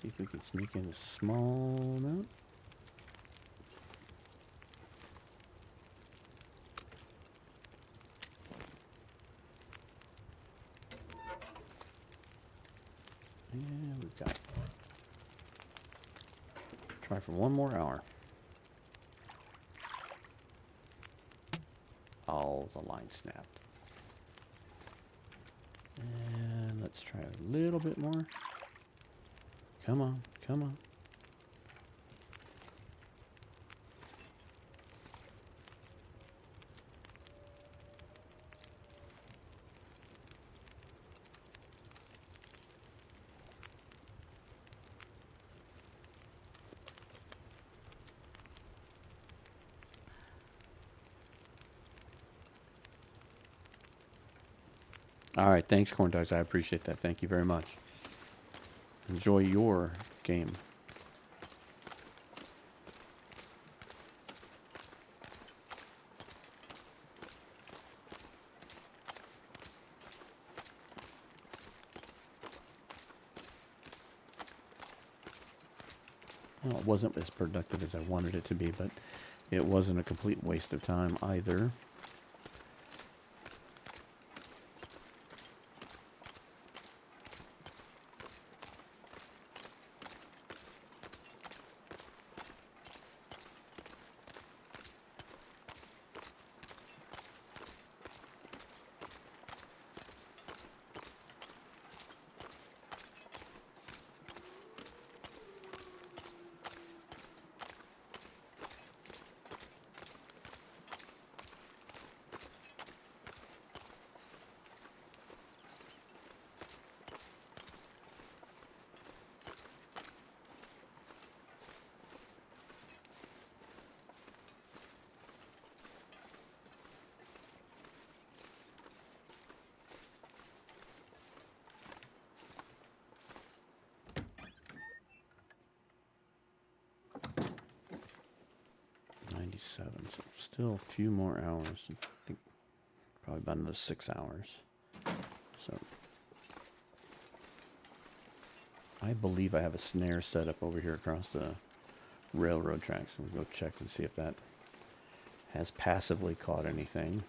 See if we can sneak in a small amount. And we've got. Try for one more hour. Oh, the line snapped. And let's try a little bit more. Come on, come on. All right, thanks, Corn Dogs. I appreciate that. Thank you very much. Enjoy your game. Well, it wasn't as productive as I wanted it to be, but it wasn't a complete waste of time either. So still a few more hours. I think probably about another 6 hours. So I believe I have a snare set up over here across the railroad tracks. I'm gonna go check and see if that has passively caught anything.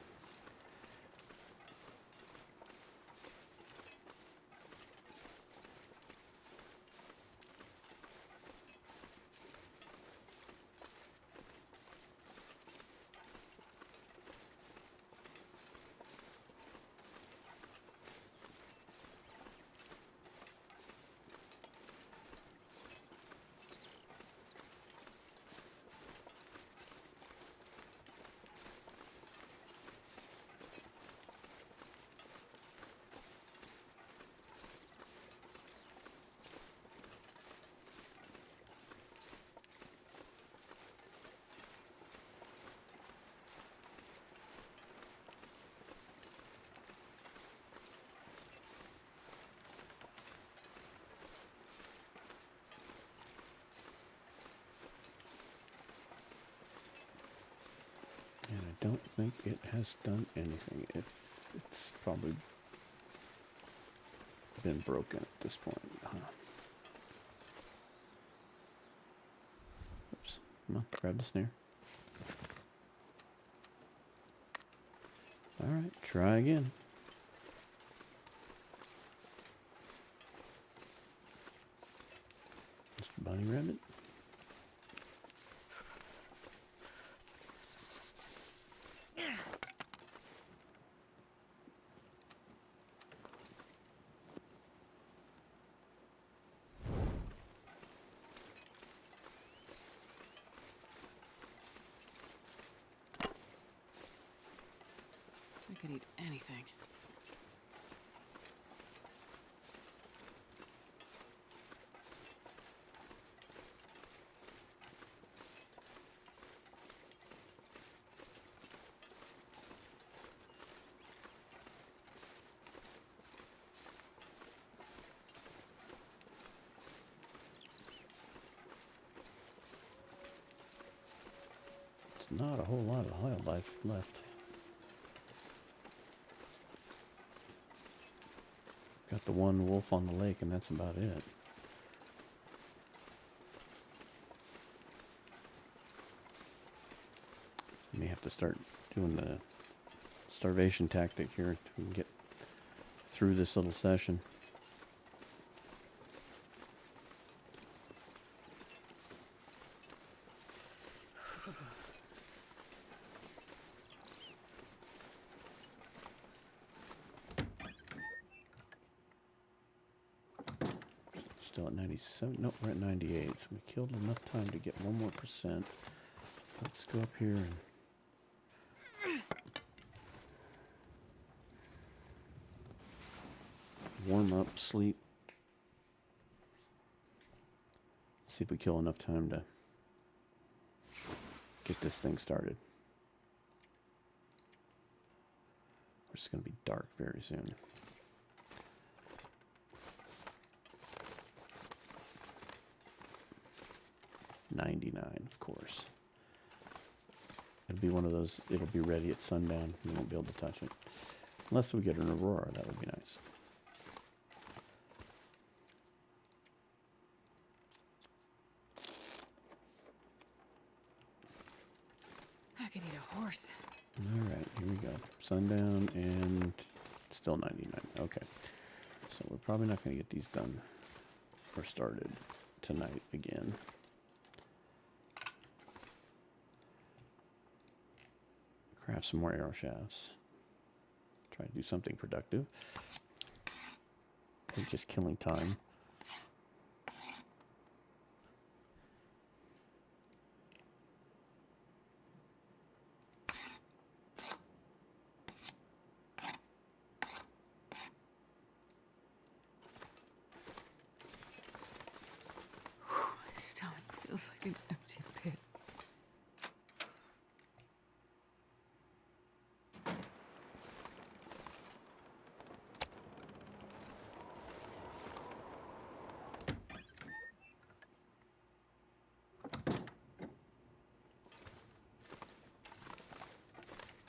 And I don't think it has done anything. If it's probably been broken at this point. Oops. Come on, grab the snare. All right, try again. Mr. Bunny Rabbit. I could eat anything. not a whole lot of wildlife left. Got the one wolf on the lake, and that's about it. May have to start doing the starvation tactic here to get through this little session. Still at 97. Nope, we're at 98. So we killed enough time to get 1 more %. Let's go up here and warm up, sleep. See if we kill enough time to get this thing started. It's going to be dark very soon. $99, of course. It'll be one of those, it'll be ready at sundown. You won't be able to touch it. Unless we get an aurora, that would be nice. I could eat a horse. Alright, here we go. Sundown and still 99. Okay. So we're probably not going to get these done or started tonight again. Craft some more arrow shafts. Try to do something productive. And just killing time. My stomach feels like an empty pit.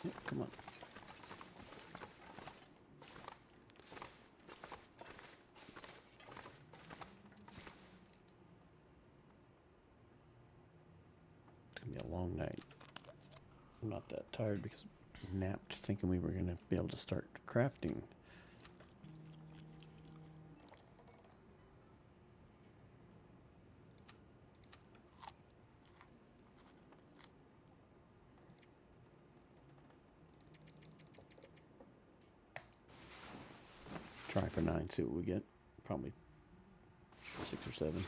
Oh, come on. It's going to be a long night. I'm not that tired because I napped thinking we were going to be able to start crafting. Try for 9, see what we get. Probably 6 or 7.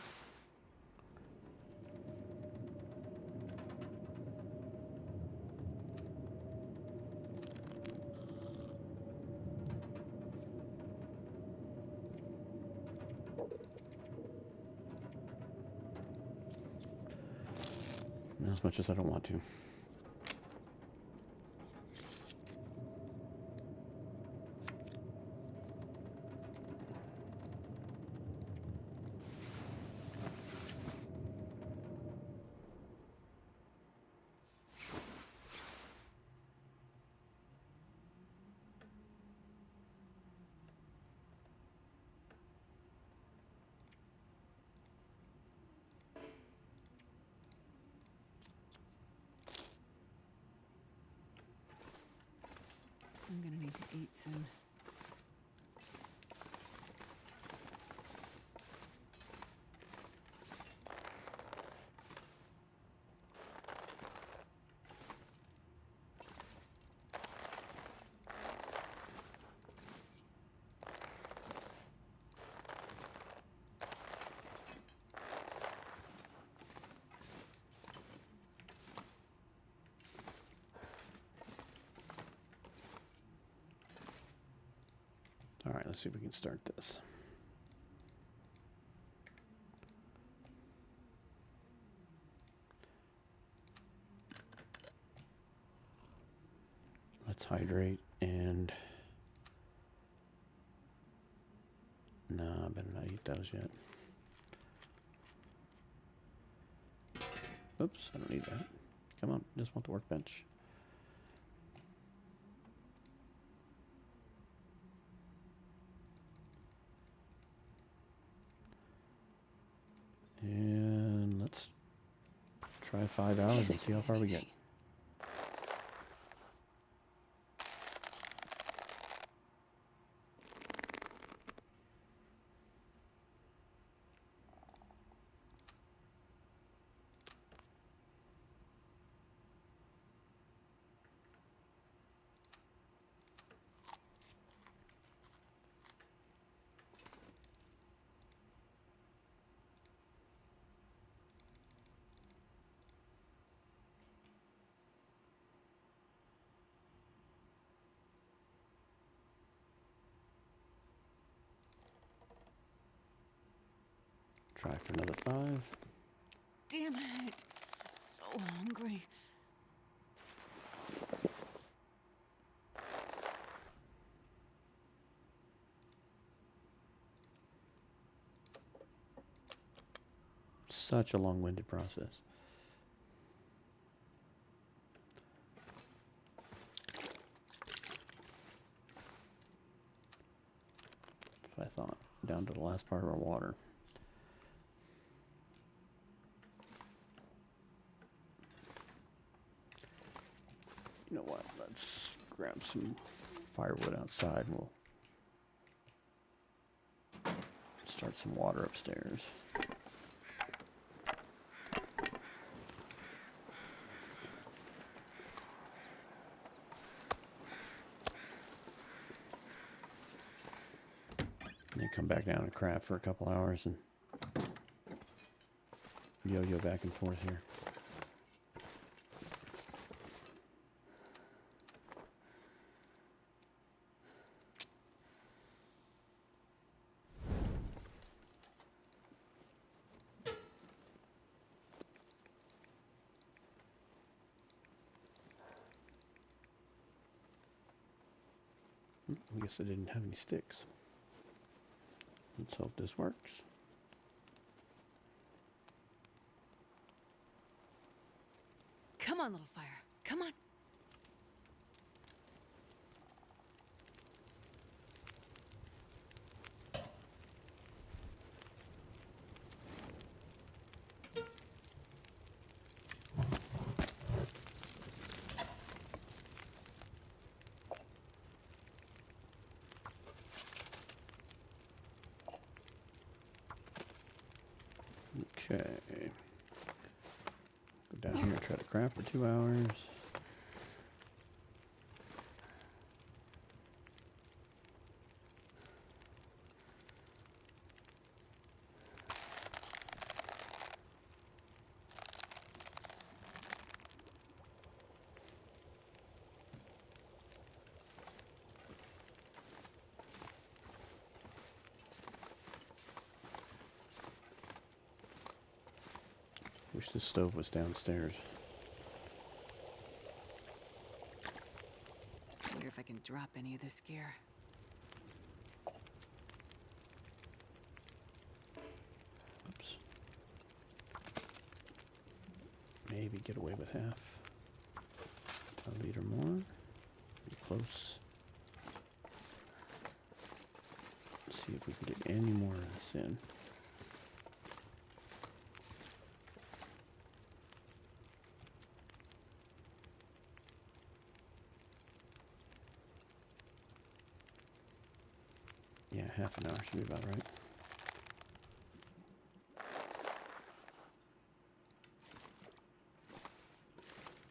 Not as much as I don't want to. I'm gonna need to eat soon. All right, let's see if we can start this. Let's hydrate and... No, I better not eat those yet. Oops, I don't need that. Come on, just want the workbench. And let's try 5 hours and see how far we get. Try for another 5. Damn it. I'm so hungry. Such a long-winded process. That's what I thought. Down to the last part of our water. You know what? Let's grab some firewood outside and we'll start some water upstairs. And then come back down and craft for a couple hours and yo-yo back and forth here. I guess I didn't have any sticks. Let's hope this works. Come on, little fire. Come on. Okay. Go down here and try to craft for 2 hours. Wish this stove was downstairs. Wonder if I can drop any of this gear. Oops. Maybe get away with half. A liter more. Be close. Let's see if we can get any more of this in. Yeah, half an hour should be about right.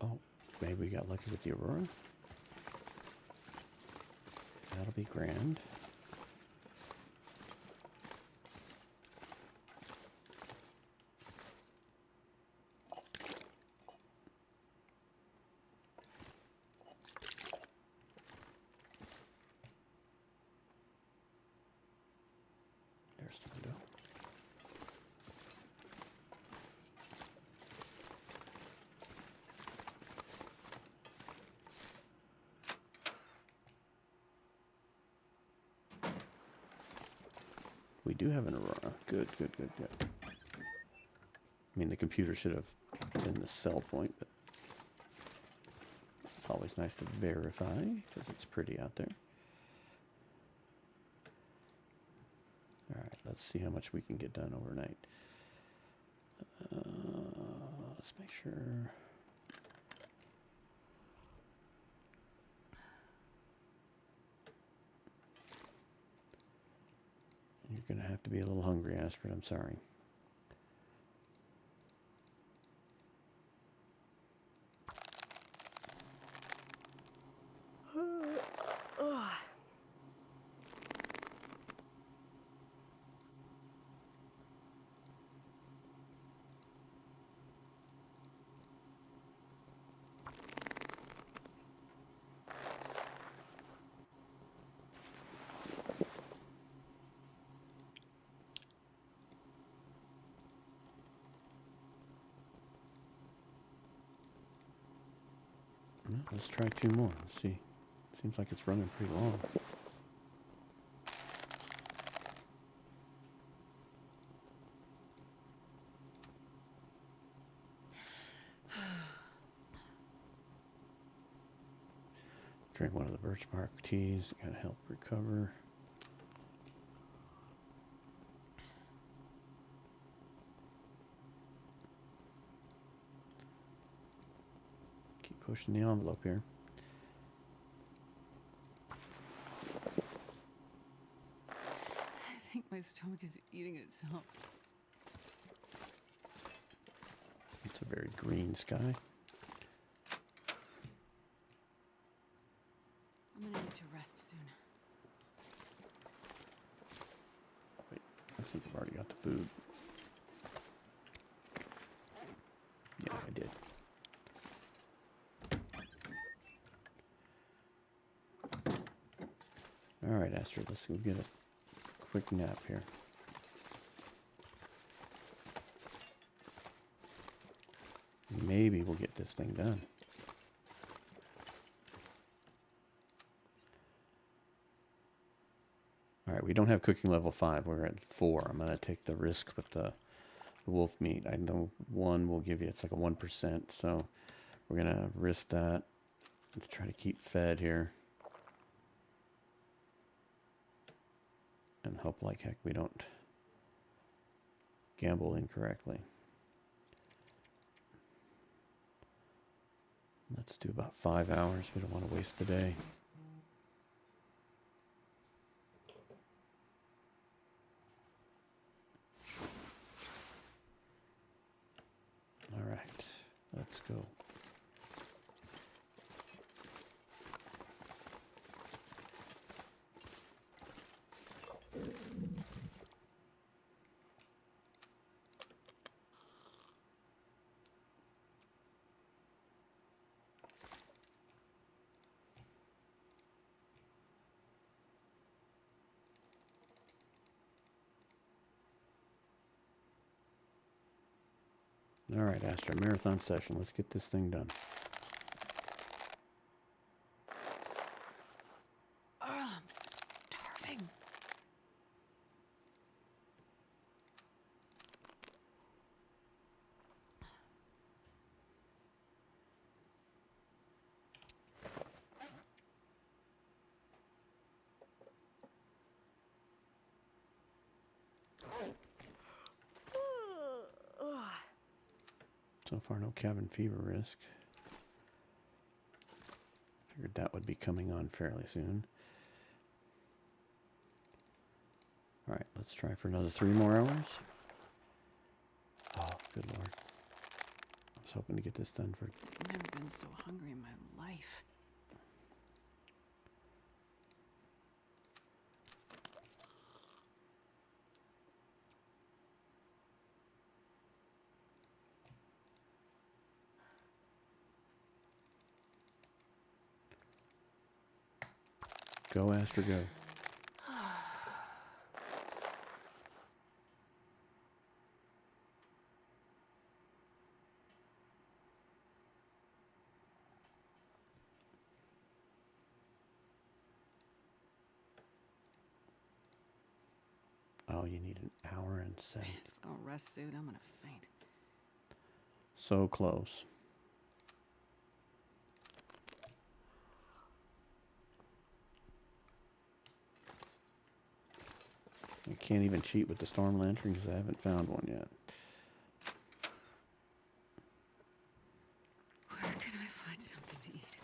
Oh, maybe we got lucky with the Aurora. That'll be grand. There's the window. We do have an Aurora. Good, good, good, good. I mean, the computer should have been the sell point, but always nice to verify because it's pretty out there. All right, let's see how much we can get done overnight. Let's make sure. You're going to have to be a little hungry, Astrid. I'm sorry. Well, let's try 2 more. Let's see. Seems like it's running pretty long. Drink one of the birch bark teas. Gotta help recover. Keep pushing the envelope here. I think my stomach is eating itself. It's a very green sky. I'm gonna need to rest soon. Wait, I think I've already got the food. Yeah, I did. All right, Astrid, let's go get a quick nap here. Maybe we'll get this thing done. All right, we don't have cooking level 5. We're at 4. I'm going to take the risk with the wolf meat. I know 1 will give you, it's like a 1%. So we're going to risk that to try to keep fed here. And hope like heck we don't gamble incorrectly. Let's do about 5 hours. We don't want to waste the day. All right, let's go. All right, Astrid, marathon session. Let's get this thing done. Oh, I'm starving. So far, no cabin fever risk. Figured that would be coming on fairly soon. All right, let's try for another 3 more hours. Oh, good Lord. I was hoping to get this done for... I've never been so hungry in my life. Go, Astrid, go. Oh, you need an hour and 7. If I don't rest soon, I'm gonna faint. So close. I can't even cheat with the storm lantern because I haven't found one yet. Where can I find something to eat?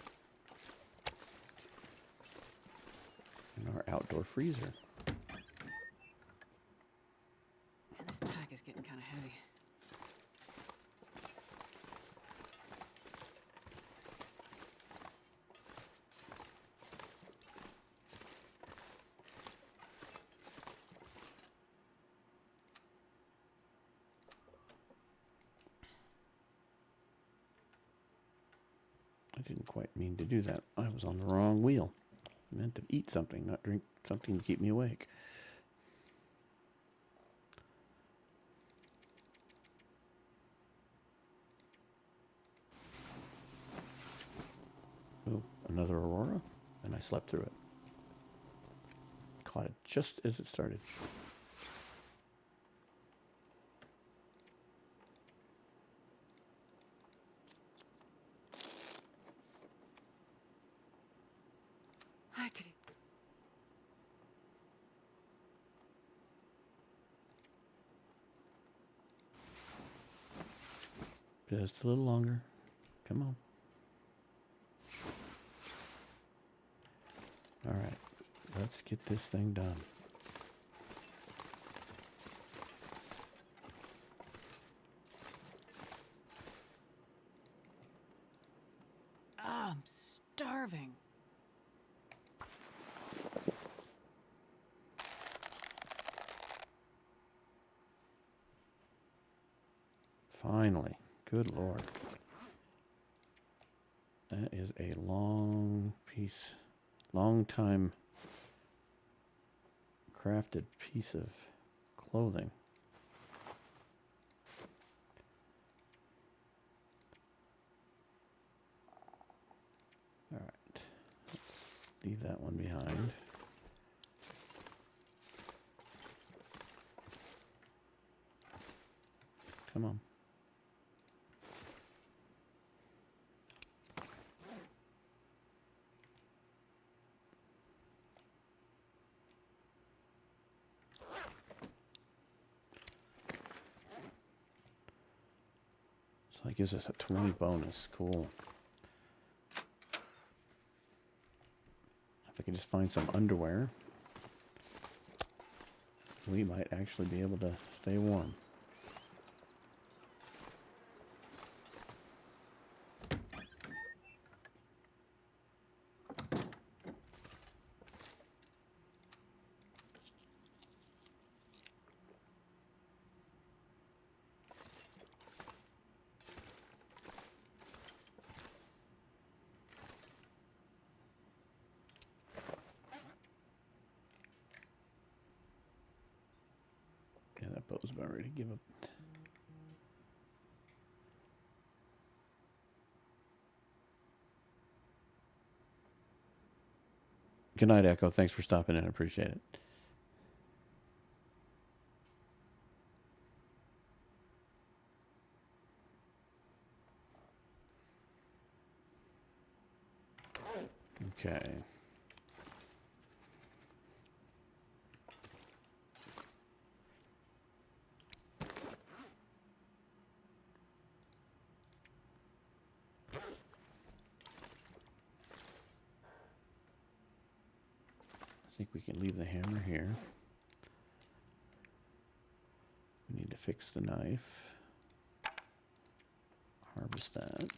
In our outdoor freezer. And this pack is getting kind of heavy. I didn't quite mean to do that. I was on the wrong wheel. I meant to eat something, not drink something to keep me awake. Oh, another aurora, and I slept through it. Caught it just as it started. I could. Just a little longer. Come on. All right, let's get this thing done. Ah, I'm starving. Finally. Good Lord. That is a long piece, long time crafted piece of clothing. All right. Let's leave that one behind. Come on. So that gives us a 20 bonus. Cool. If I could just find some underwear, we might actually be able to stay warm. Yeah, that boat's about ready to give up. Good night, Echo. Thanks for stopping in. I appreciate it. Okay. I think we can leave the hammer here. We need to fix the knife. Harvest that.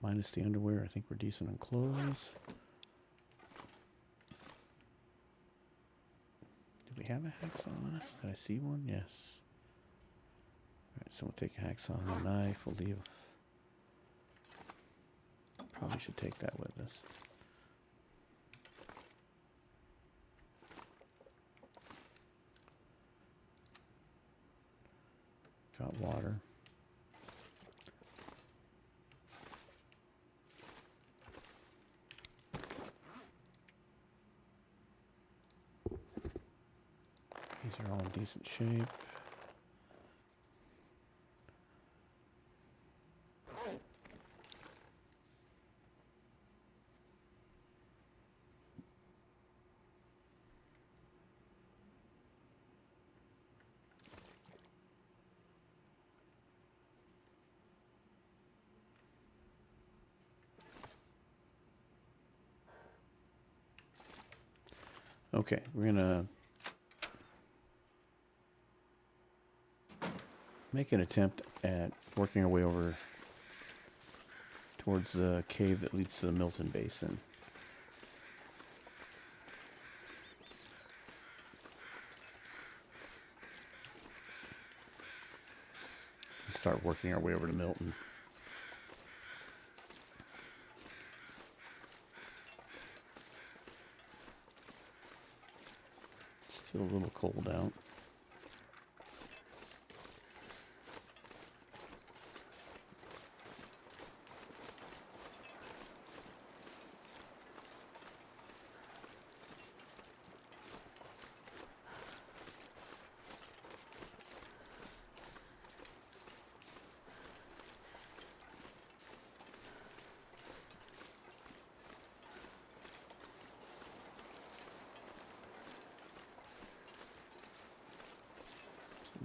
Minus the underwear, I think we're decent on clothes. Do we have a hacksaw on us? Did I see one? Yes. Alright, so we'll take a hacksaw and a knife. We'll leave. Probably should take that with us. Got water. These are all in decent shape. Okay, we're gonna make an attempt at working our way over towards the cave that leads to the Milton Basin. And start working our way over to Milton. Still a little cold out.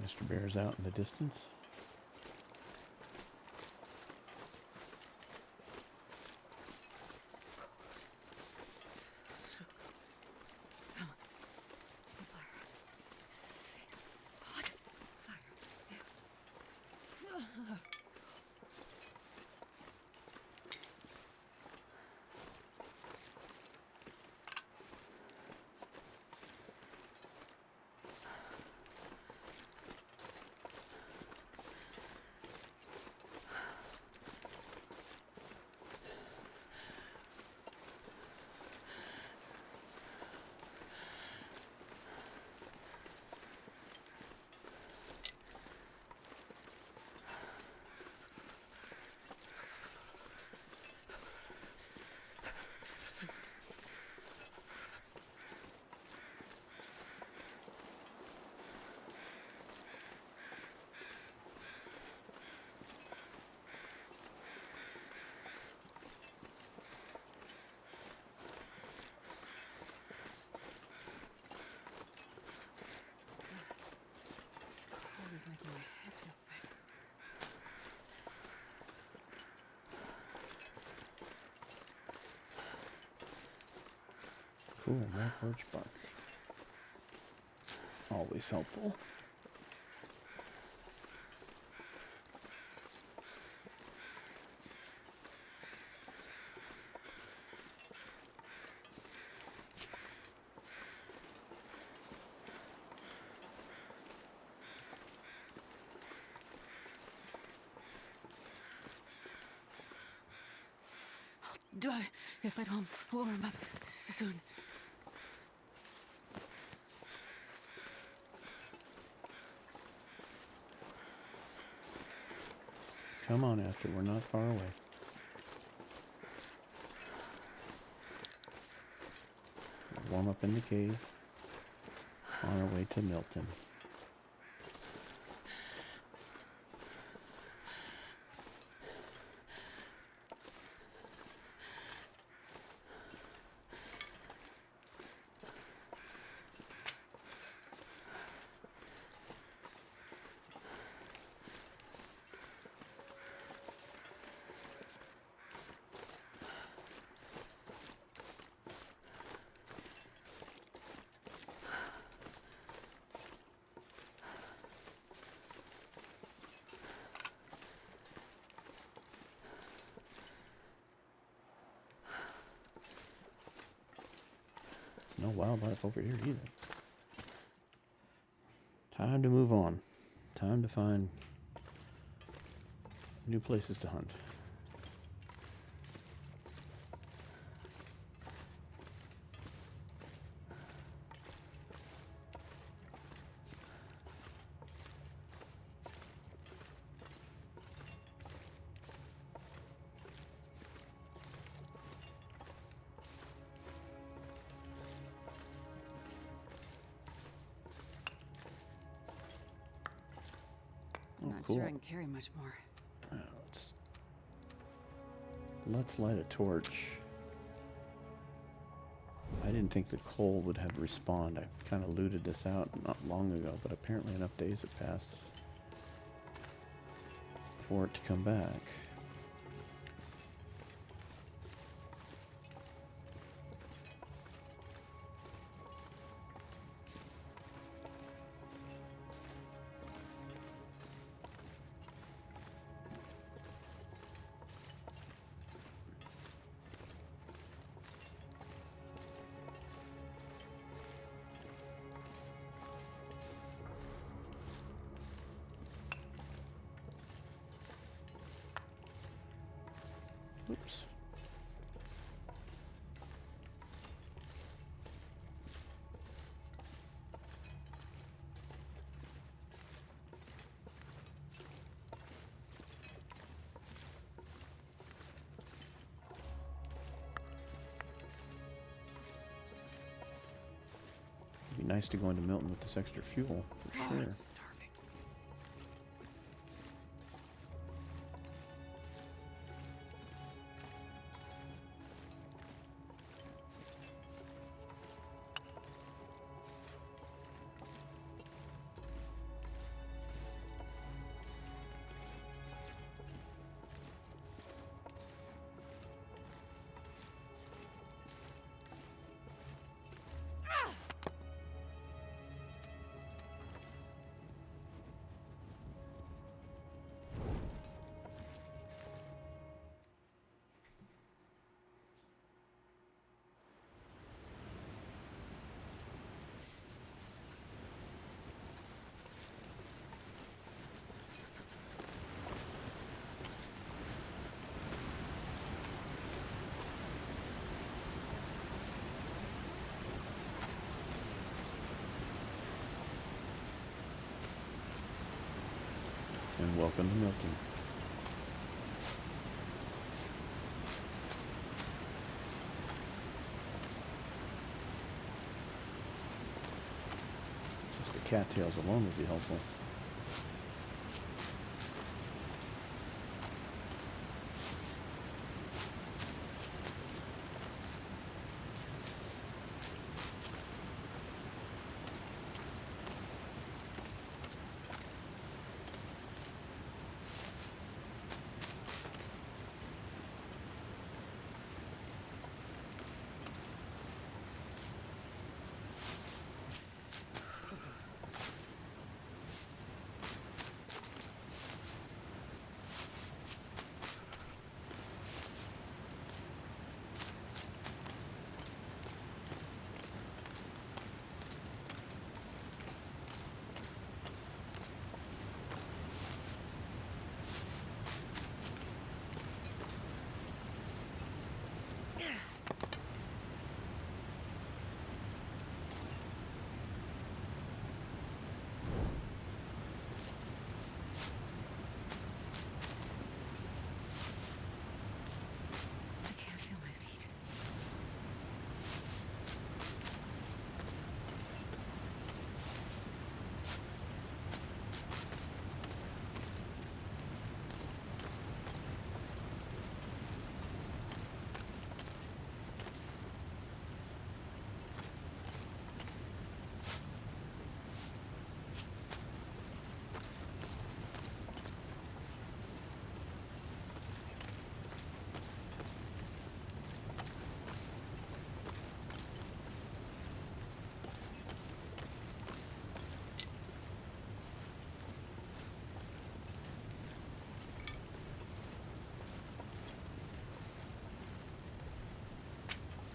Mr. Bear's out in the distance. Cold is making my head feel thick. Cool, more birch bark. Always helpful. Do I if I don't warm up soon? Come on, Esther, we're not far away. We'll warm up in the cave on our way to Milton. No wildlife over here either. Time to move on. Time to find new places to hunt. sure I cool. can carry much more. Let's light a torch. I didn't think the coal would have respawned. I kind of looted this out not long ago, but apparently enough days have passed for it to come back. Oops. It'd be nice to go into Milton with this extra fuel, for Oh, sure. I'm starving. And welcome to Milton. Just the cattails alone would be helpful. I can't feel my feet.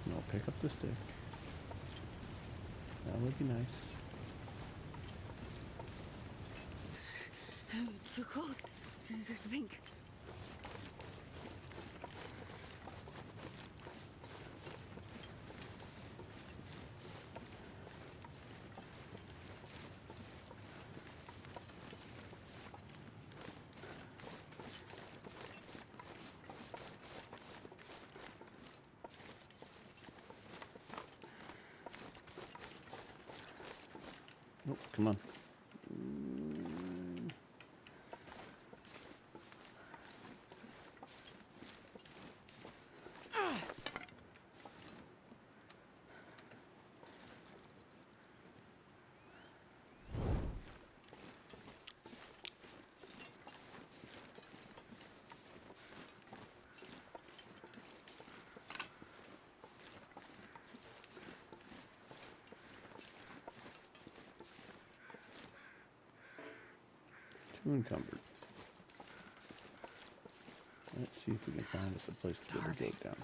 And I'll pick up the stick. That would be nice. It's so cold to think. Oh, come on. Too encumbered. Let's see if we can find us a place to get the goat down.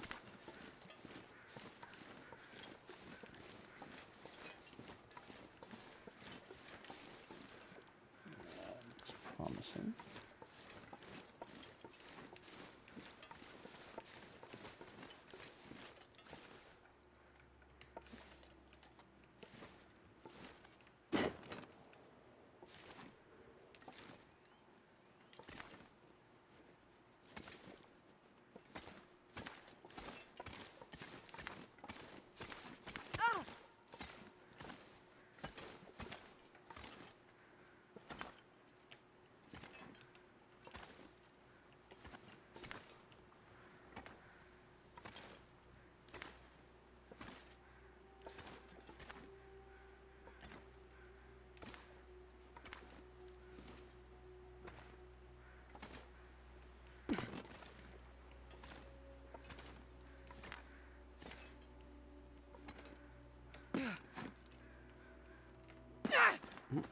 Looks promising.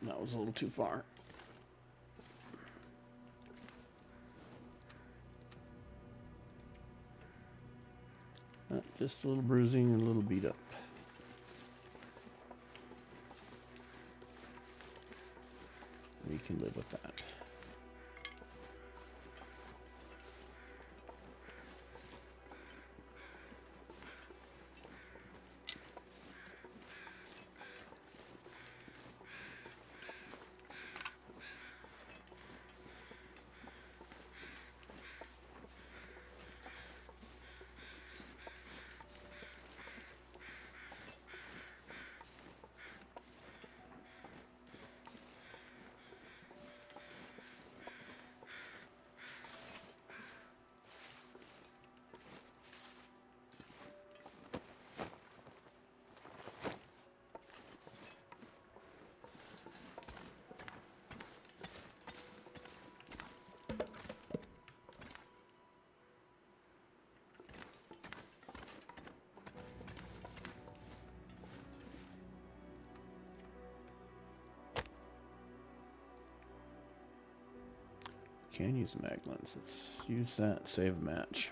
That was a little too far. Just a little bruising and a little beat up. We can live with that. Can use a mag lens. Let's use that. Save a match.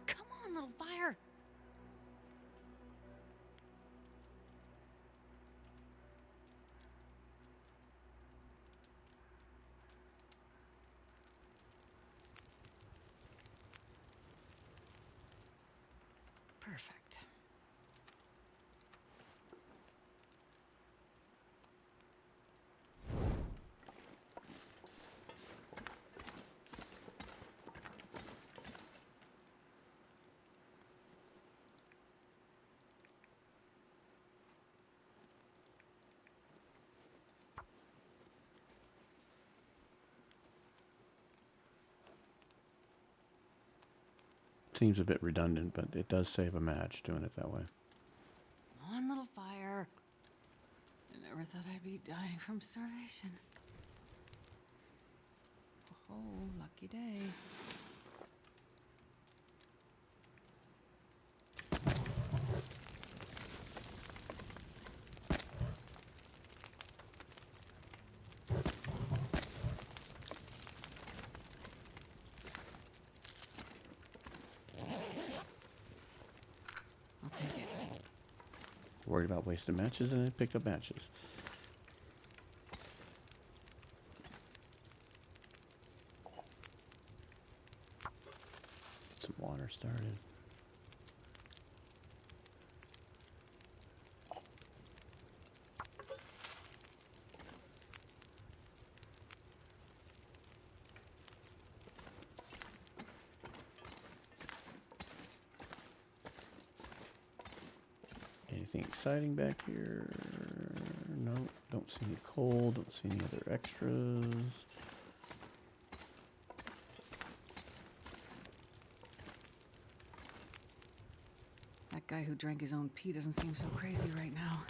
Come on, little fire. Perfect. Seems a bit redundant, but it does save a match doing it that way. Come on, little fire. I never thought I'd be dying from starvation. Oh, lucky day. I'll take it. Worried about wasting matches, and I picked up matches. Get some water started. Anything exciting back here? No, don't see any coal, don't see any other extras. That guy who drank his own pee doesn't seem so crazy right now.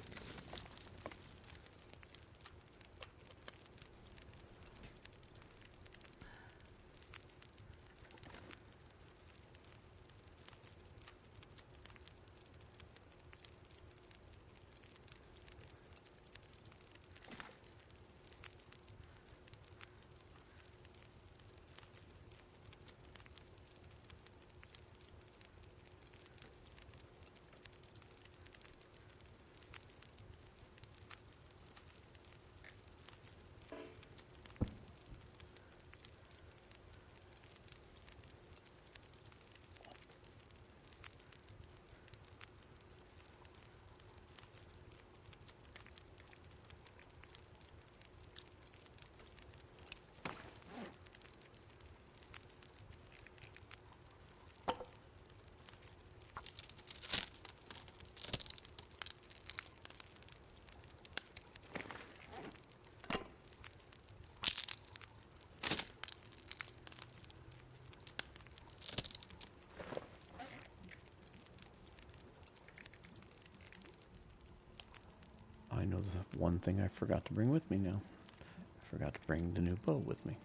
know the one thing I forgot to bring with me now. I forgot to bring the new bow with me.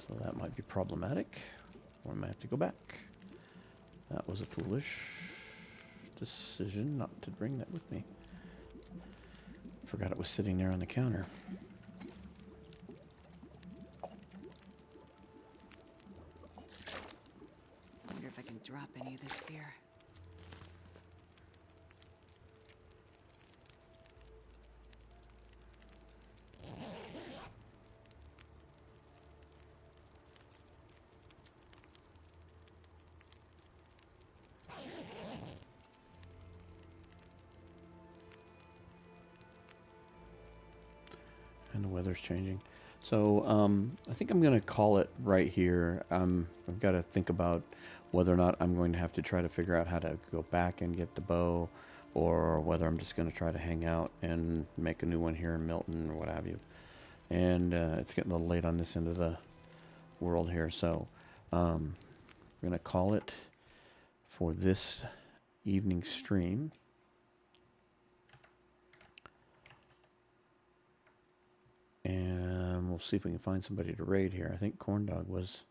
So that might be problematic. Or I might have to go back. That was a foolish decision not to bring that with me. Forgot it was sitting there on the counter. Wonder if I can drop any of this gear. And the weather's changing. So I think I'm going to call it right here. I've got to think about whether or not I'm going to have to try to figure out how to go back and get the bow, or whether I'm just going to try to hang out and make a new one here in Milton or what have you. And it's getting a little late on this end of the world here, so I'm going to call it for this evening stream. And we'll see if we can find somebody to raid here. I think Corndog was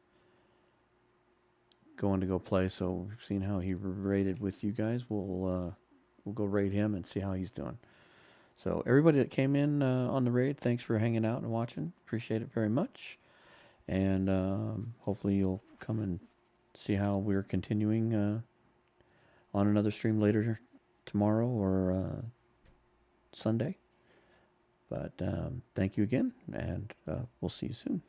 going to go play, so we've seen how he raided with you guys. We'll go raid him and see how he's doing. So everybody that came in on the raid, thanks for hanging out and watching. Appreciate it very much. And hopefully you'll come and see how we're continuing on another stream later tomorrow or Sunday. But thank you again, and we'll see you soon.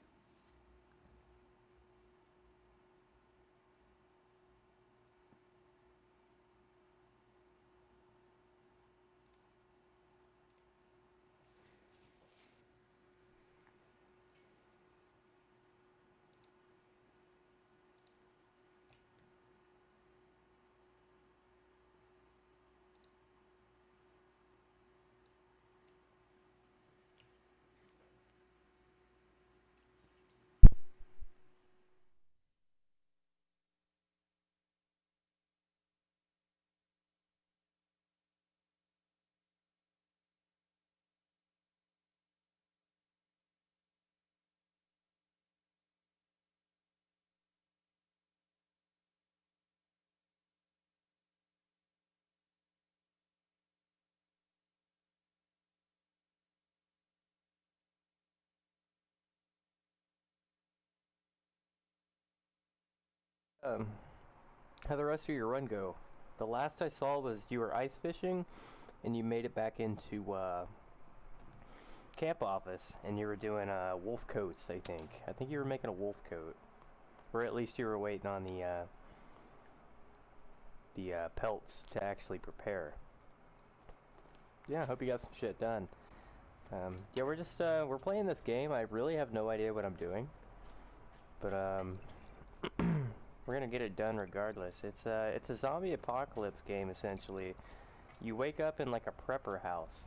How'd the rest of your run go? The last I saw was you were ice fishing, and you made it back into camp office, and you were doing wolf coats. I think you were making a wolf coat, or at least you were waiting on the pelts to actually prepare. Yeah, I hope you got some shit done. Yeah, we're just we're playing this game. I really have no idea what I'm doing, but we're gonna get it done regardless. It's a zombie apocalypse game essentially. You wake up in like a prepper house,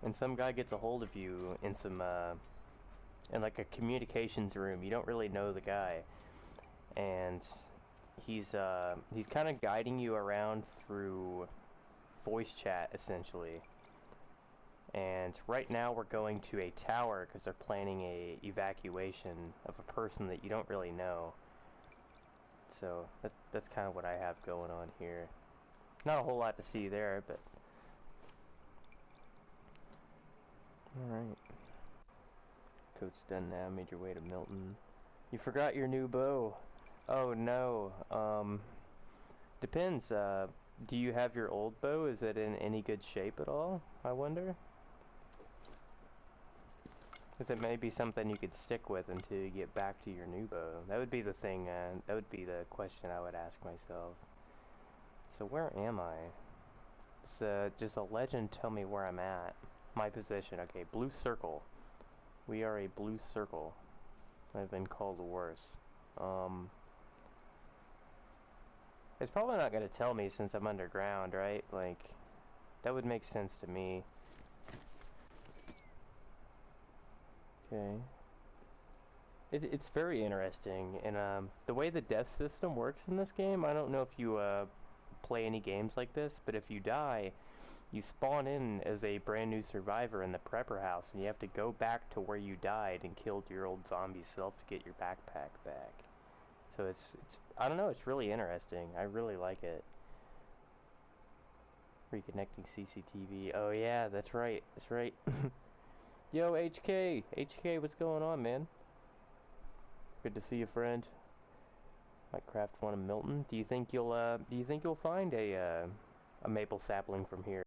and some guy gets a hold of you in some in like a communications room. You don't really know the guy, and he's kind of guiding you around through voice chat essentially. And right now we're going to a tower because they're planning a evacuation of a person that you don't really know. So that's kind of what I have going on here. Not a whole lot to see there, but alright. Coat's done now, made your way to Milton. You forgot your new bow. Oh no. Depends, do you have your old bow? Is it in any good shape at all, I wonder? Because it may be something you could stick with until you get back to your new bow. That would be the thing, that would be the question I would ask myself. So where am I? Just a legend tell me where I'm at. My position, okay, blue circle. We are a blue circle. I've been called worse. It's probably not going to tell me since I'm underground, right? Like, that would make sense to me. Okay. It's very interesting, and the way the death system works in this game, I don't know if you play any games like this, but if you die, you spawn in as a brand new survivor in the prepper house, and you have to go back to where you died and killed your old zombie self to get your backpack back. So it's I don't know, it's really interesting. I really like it. Reconnecting CCTV. Oh yeah, that's right. That's right. Yo, HK. HK, what's going on, man? Good to see you, friend. Might craft one of Milton. Do you think you'll find a maple sapling from here?